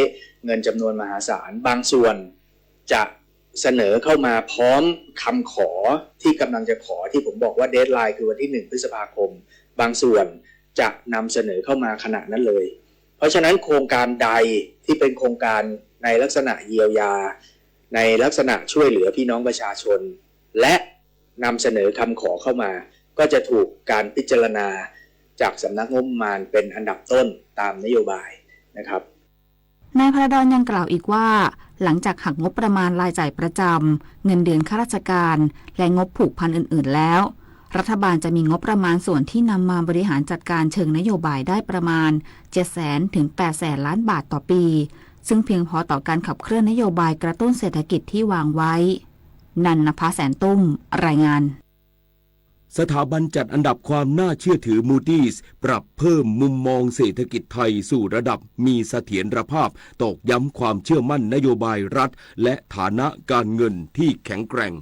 เงินจำนวนมหาศาลบางส่วนจะเสนอเข้ามาพร้อมคำขอที่กำลังจะขอที่ผมบอกว่าเดดไลน์คือวันที่1 พฤษภาคมบางส่วนจะนำเสนอเข้ามาขณะนั้นเลยเพราะฉะนั้นโครงการใดที่เป็นโครงการในลักษณะเยียวยาในลักษณะช่วยเหลือพี่น้องประชาชนและนำเสนอคำขอเข้ามาก็จะถูกการพิจารณาจากสำนักงบประมาณเป็นอันดับต้นตามนโยบายนะครับนายพระดอนยังกล่าวอีกว่าหลังจากหักงบประมาณรายจ่ายประจำเงินเดือนข้าราชการและงบผูกพันอื่นๆแล้วรัฐบาลจะมีงบประมาณส่วนที่นำมาบริหารจัดการเชิงนโยบายได้ประมาณ 700,000 ถึง 800,000 ล้านบาทต่อปีซึ่งเพียงพอต่อการขับเคลื่อนนโยบายกระตุ้นเศรษฐกิจที่วางไว้นันนภาแสนตุ้มรายงานสถาบันจัดอันดับความน่าเชื่อถือ Moody's ปรับเพิ่มมุมมองเศรษฐกิจไทยสู่ระดับมีเสถียรภาพตอกย้ำความเชื่อมั่นนโยบายรัฐและฐานะการเงินที่แข็งแกร่ง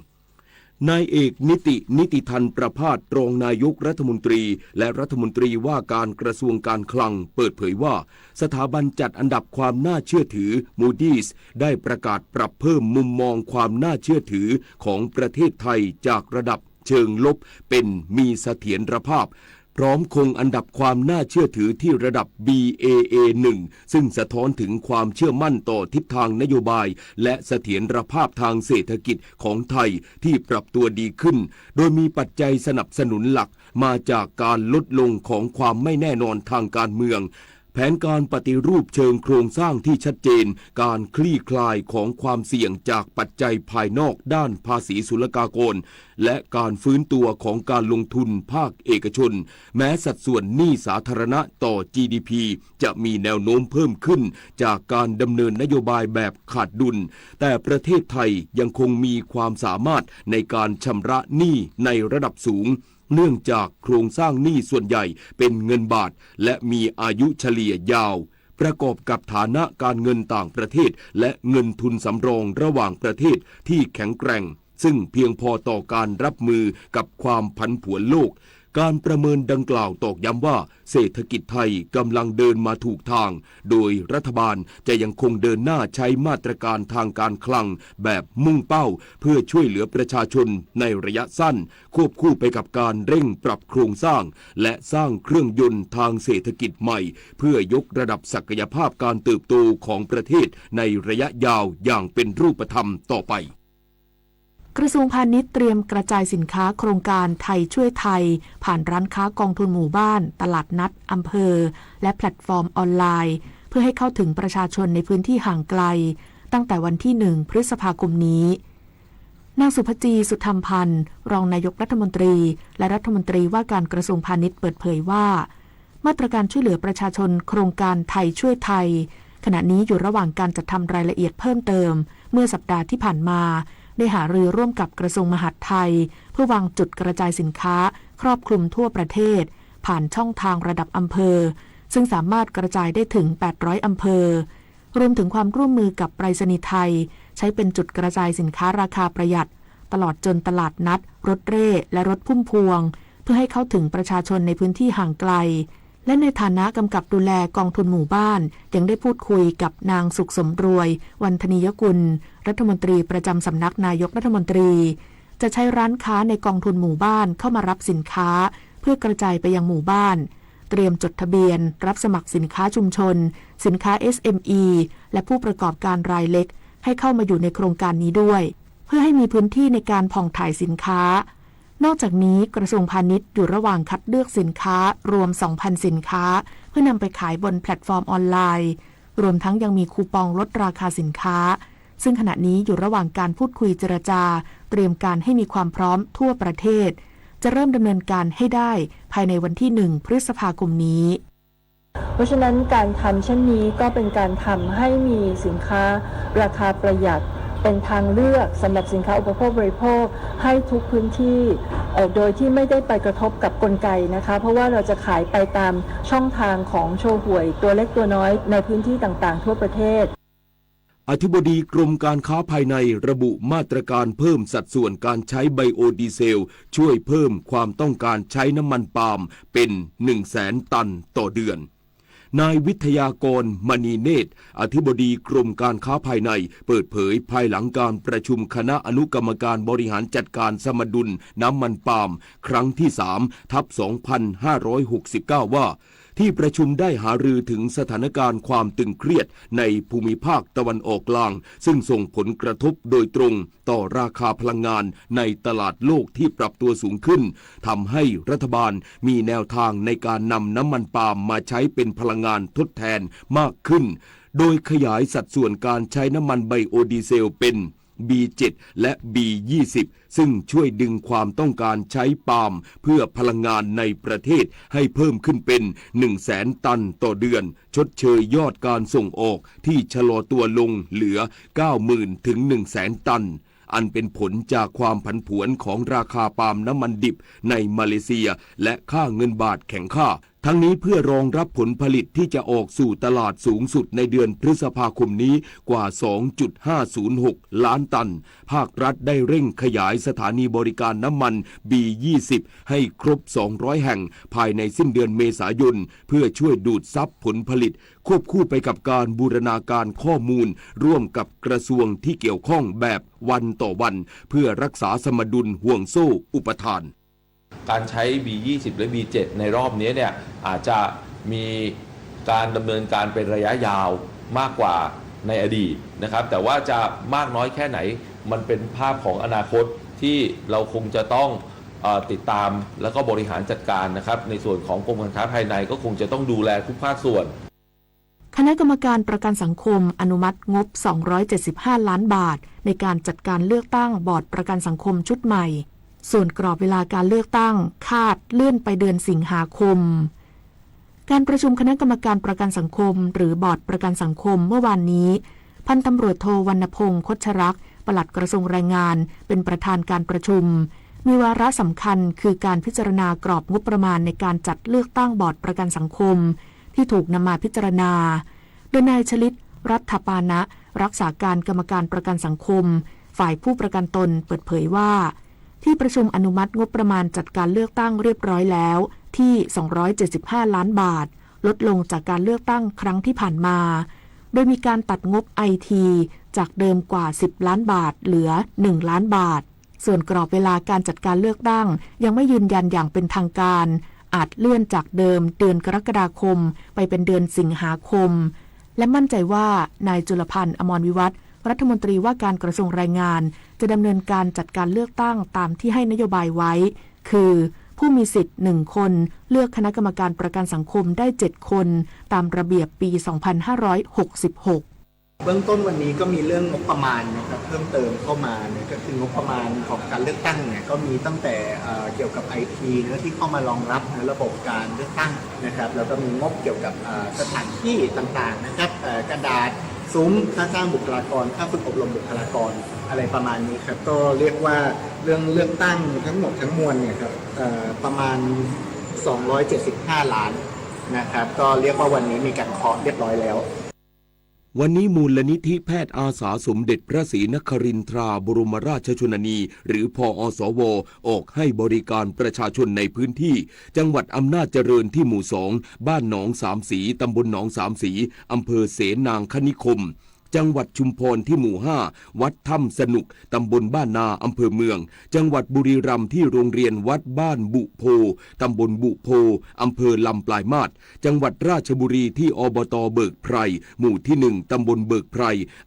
นายเอกนิติธันประภาสรองนายกรัฐมนตรีและรัฐมนตรีว่าการกระทรวงการคลังเปิดเผยว่าสถาบันจัดอันดับความน่าเชื่อถือ Moody's ได้ประกาศปรับเพิ่มมุมมองความน่าเชื่อถือของประเทศไทยจากระดับเชิงลบเป็นมีเสถียรภาพพร้อมคงอันดับความน่าเชื่อถือที่ระดับ Baa1 ซึ่งสะท้อนถึงความเชื่อมั่นต่อทิศทางนโยบายและเสถียรภาพทางเศรษฐกิจของไทยที่ปรับตัวดีขึ้นโดยมีปัจจัยสนับสนุนหลักมาจากการลดลงของความไม่แน่นอนทางการเมืองแผนการปฏิรูปเชิงโครงสร้างที่ชัดเจนการคลี่คลายของความเสี่ยงจากปัจจัยภายนอกด้านภาษีศุลกากรและการฟื้นตัวของการลงทุนภาคเอกชนแม้สัดส่วนหนี้สาธารณะต่อ GDP จะมีแนวโน้มเพิ่มขึ้นจากการดำเนินนโยบายแบบขาดดุลแต่ประเทศไทยยังคงมีความสามารถในการชำระหนี้ในระดับสูงเนื่องจากโครงสร้างหนี้ส่วนใหญ่เป็นเงินบาทและมีอายุเฉลี่ยยาวประกอบกับฐานะการเงินต่างประเทศและเงินทุนสำรองระหว่างประเทศที่แข็งแกร่งซึ่งเพียงพอต่อการรับมือกับความผันผวนโลกการประเมินดังกล่าวตอกย้ำว่าเศรษฐกิจไทยกำลังเดินมาถูกทางโดยรัฐบาลจะยังคงเดินหน้าใช้มาตรการทางการคลังแบบมุ่งเป้าเพื่อช่วยเหลือประชาชนในระยะสั้นควบคู่ไปกับการเร่งปรับโครงสร้างและสร้างเครื่องยนต์ทางเศรษฐกิจใหม่เพื่อยกระดับศักยภาพการเติบโตของประเทศในระยะยาวอย่างเป็นรูปธรรมต่อไปกระทรวงพาณิชย์เตรียมกระจายสินค้าโครงการไทยช่วยไทยผ่านร้านค้ากองทุนหมู่บ้านตลาดนัดอำเภอและแพลตฟอร์มออนไลน์เพื่อให้เข้าถึงประชาชนในพื้นที่ห่างไกลตั้งแต่วันที่1 พฤษภาคมนี้นางสุภจีสุธรรมพันธ์รองนายกรัฐมนตรีและรัฐมนตรีว่าการกระทรวงพาณิชย์เปิดเผยว่ามาตรการช่วยเหลือประชาชนโครงการไทยช่วยไทยขณะนี้อยู่ระหว่างการจัดทำรายละเอียดเพิ่มเติมเมื่อสัปดาห์ที่ผ่านมาได้หารือร่วมกับกระทรวงมหาดไทยเพื่อวางจุดกระจายสินค้าครอบคลุมทั่วประเทศผ่านช่องทางระดับอำเภอซึ่งสามารถกระจายได้ถึง800อำเภอรวมถึงความร่วมมือกับไปรษณีย์ไทยใช้เป็นจุดกระจายสินค้าราคาประหยัดตลอดจนตลาดนัดรถเร่และรถพุ่มพวงเพื่อให้เข้าถึงประชาชนในพื้นที่ห่างไกลและในฐานะกำกับดูแลกองทุนหมู่บ้านยังได้พูดคุยกับนางสุขสมรวยวันธนิยกุลรัฐมนตรีประจำสำนักนายกรัฐมนตรีจะใช้ร้านค้าในกองทุนหมู่บ้านเข้ามารับสินค้าเพื่อกระจายไปยังหมู่บ้านเตรียมจดทะเบียนรับสมัครสินค้าชุมชนสินค้า SME และผู้ประกอบการรายเล็กให้เข้ามาอยู่ในโครงการนี้ด้วยเพื่อให้มีพื้นที่ในการผ่องถ่ายสินค้านอกจากนี้กระทรวงพาณิชย์อยู่ระหว่างคัดเลือกสินค้ารวม 2,000 สินค้าเพื่อนำไปขายบนแพลตฟอร์มออนไลน์รวมทั้งยังมีคูปองลดราคาสินค้า ซึ่งขณะนี้อยู่ระหว่างการพูดคุยเจรจาเตรียมการให้มีความพร้อมทั่วประเทศจะเริ่มดำเนินการให้ได้ภายในวันที่ 1 พฤษภาคมนี้เพราะฉะนั้นการทำเช่นนี้ก็เป็นการทำให้มีสินค้าราคาประหยัดเป็นทางเลือกสำหรับสินค้าอุปโภคบริโภคให้ทุกพื้นที่โดยที่ไม่ได้ไปกระทบกับกลไกนะคะเพราะว่าเราจะขายไปตามช่องทางของโชห่วยตัวเล็กตัวน้อยในพื้นที่ต่างๆทั่วประเทศอธิบดีกรมการค้าภายในระบุมาตรการเพิ่มสัดส่วนการใช้ไบโอดีเซลช่วยเพิ่มความต้องการใช้น้ำมันปาล์มเป็น 100,000 ตันต่อเดือนนายวิทยากรมณีเนตรอธิบดีกรมการค้าภายในเปิดเผยภายหลังการประชุมคณะอนุกรรมการบริหารจัดการสมดุลน้ำมันปาล์มครั้งที่ 3/2569 ว่าที่ประชุมได้หารือถึงสถานการณ์ความตึงเครียดในภูมิภาคตะวันออกกลางซึ่งส่งผลกระทบโดยตรงต่อราคาพลังงานในตลาดโลกที่ปรับตัวสูงขึ้นทำให้รัฐบาลมีแนวทางในการนำน้ำมันปาล์มมาใช้เป็นพลังงานทดแทนมากขึ้นโดยขยายสัดส่วนการใช้น้ำมันไบโอดีเซลเป็น B7 และ B20 ซึ่งช่วยดึงความต้องการใช้ปาล์มเพื่อพลังงานในประเทศให้เพิ่มขึ้นเป็น 100,000 ตันต่อเดือนชดเชยยอดการส่งออกที่ชะลอตัวลงเหลือ 90,000 ถึง 100,000 ตันอันเป็นผลจากความผันผวนของราคาปาล์มน้ำมันดิบในมาเลเซียและค่าเงินบาทแข็งค่าทั้งนี้เพื่อรองรับผลผลิตที่จะออกสู่ตลาดสูงสุดในเดือนพฤษภาคมนี้กว่า 2.506 ล้านตันภาครัฐได้เร่งขยายสถานีบริการน้ำมัน B20 ให้ครบ 200 แห่งภายในสิ้นเดือนเมษายนเพื่อช่วยดูดซับผลผลิตควบคู่ไปกับการบูรณาการข้อมูลร่วมกับกระทรวงที่เกี่ยวข้องแบบวันต่อวันเพื่อรักษาสมดุลห่วงโซ่อุปทานการใช้ B20 และ B7 ในรอบนี้เนี่ยอาจจะมีการดำเนินการเป็นระยะยาวมากกว่าในอดีตนะครับแต่ว่าจะมากน้อยแค่ไหนมันเป็นภาพของอนาคตที่เราคงจะต้องติดตามแล้วก็บริหารจัดการนะครับในส่วนของกรมการค้าภายในก็คงจะต้องดูแลทุกภาคส่วนคณะกรรมการประกันสังคมอนุมัติงบ275ล้านบาทในการจัดการเลือกตั้งบอร์ดประกันสังคมชุดใหม่ส่วนกรอบเวลาการเลือกตั้งคาดเลื่อนไปเดือนสิงหาคมการประชุมคณะกรรมการประกันสังคมหรือบอร์ดประกันสังคมเมื่อวานนี้พันตำรวจโทวรรณพงษ์คชรักษ์ปลัดกระทรวงแรงงานเป็นประธานการประชุมมีวาระสำคัญคือการพิจารณากรอบงบประมาณในการจัดเลือกตั้งบอร์ดประกันสังคมที่ถูกนำมาพิจารณาโดยนายชลิตรัฐปานะรักษาการกรรมการประกันสังคมฝ่ายผู้ประกันตนเปิดเผยว่าที่ประชุมอนุมัติงบประมาณจัดการเลือกตั้งเรียบร้อยแล้วที่275ล้านบาทลดลงจากการเลือกตั้งครั้งที่ผ่านมาโดยมีการตัดงบ IT จากเดิมกว่า10ล้านบาทเหลือ1ล้านบาทส่วนกรอบเวลาการจัดการเลือกตั้งยังไม่ยืนยันอย่างเป็นทางการอาจเลื่อนจากเดิมเดือนกรกฎาคมไปเป็นเดือนสิงหาคมและมั่นใจว่านายจุลพันธ์อมรวิวัฒน์รัฐมนตรีว่าการกระทรวงแรงงานจะดำเนินการจัดการเลือกตั้งตามที่ให้นโยบายไว้คือผู้มีสิทธิ์1คนเลือกคณะกรรมการประกันสังคมได้7คนตามระเบียบปี 2566 เบื้องต้นวันนี้ก็มีเรื่องงบประมาณนะครับเพิ่มเติมเข้ามาเนี่ยก็คืองบประมาณของการเลือกตั้งเนี่ยก็มีตั้งแต่เกี่ยวกับ IT นะที่เข้ามารองรับในระบบการเลือกตั้งนะครับแล้วก็มีงบเกี่ยวกับสถานที่ต่างๆนะครับกระดาษซุ้มค่าจ้างบุคลากรค่าฝึกอบรมบุคลากรอะไรประมาณนี้ครับก็เรียกว่าเรื่องเลือกตั้งทั้งหมดทั้งมวลเนี่ยครับประมาณ275ล้านนะครับก็เรียกว่าวันนี้มีการเคาะเรียบร้อยแล้ววันนี้มูลนิธิแพทย์อาสาสมเด็จพระศรีนครินทราบรมราชชนนีหรือพอสวออกให้บริการประชาชนในพื้นที่จังหวัดอำนาจเจริญที่หมู่2บ้านหนองสามสีตำบลหนองสามสีอำเภอเสนางคณิคมจังหวัดชุมพรที่หมู่5วัดถ้ำสนุกตำบลบ้านนาอำเภอเมืองจังหวัดบุรีรัมย์ที่โรงเรียนวัดบ้านบุโพตำบลบุโพอำเภอลำปลายมาศจังหวัดราชบุรีที่อบต.เบิกไพรหมู่ที่1ตำบลเบิกไพร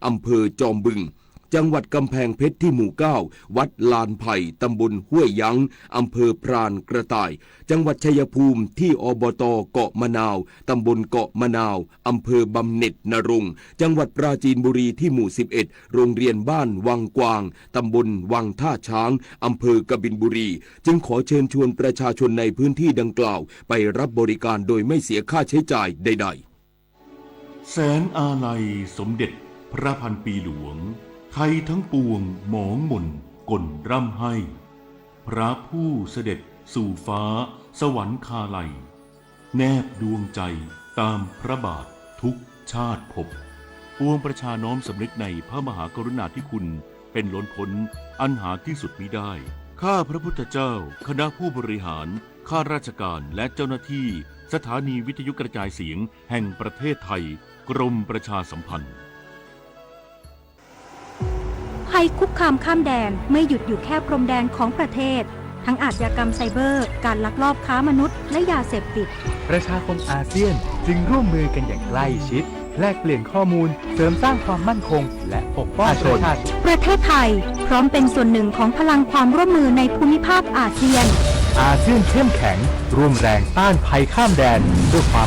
อำเภอจอมบึง จังหวัดกำแพงเพชรที่หมู่ 9 วัดลานไผ่ตำบลห้วยยั้งอำเภอพรานกระต่าย จังหวัดชัยภูมิที่อบต.เกาะมะนาวตำบลเกาะมะนาวอำเภอบำเหน็จนรงค์จังหวัดปราจีนบุรีที่หมู่ 11 โรงเรียนบ้านวังกวางตำบลวังท่าช้างอำเภอกบินบุรีจึงขอเชิญชวนประชาชนในพื้นที่ดังกล่าวไปรับบริการโดยไม่เสียค่าใช้จ่ายใดๆแสงอาลัยสมเด็จพระพันปีหลวงไทยทั้งปวงหมองมนก่นร่ำให้ พระผู้เสด็จสู่ฟ้าสวรรคาลัยแนบดวงใจตามพระบาททุกชาติภพปวงประชาน้อมสำนึกในพระมหากรุณาธิคุณเป็นล้นพ้นอันหาที่สุดมิได้ข้าพระพุทธเจ้าคณะผู้บริหารข้าราชการและเจ้าหน้าที่สถานีวิทยุกระจายเสียงแห่งประเทศไทยกรมประชาสัมพันธ์ภัยคุกคามข้ามแดนไม่หยุดอยู่แค่พรมแดนของประเทศทั้งอาชญากรรมไซเบอร์การลักลอบค้ามนุษย์และยาเสพติดประชาคมอาเซียนจึงร่วมมือกันอย่างใกล้ชิดแลกเปลี่ยนข้อมูลเสริมสร้างความมั่นคงและปกป้องชาติประเทศไทยพร้อมเป็นส่วนหนึ่งของพลังความร่วมมือในภูมิภาคอาเซียนอาเซียนเข้มแข็งร่วมแรงต้านภัยข้ามแดนด้วยความ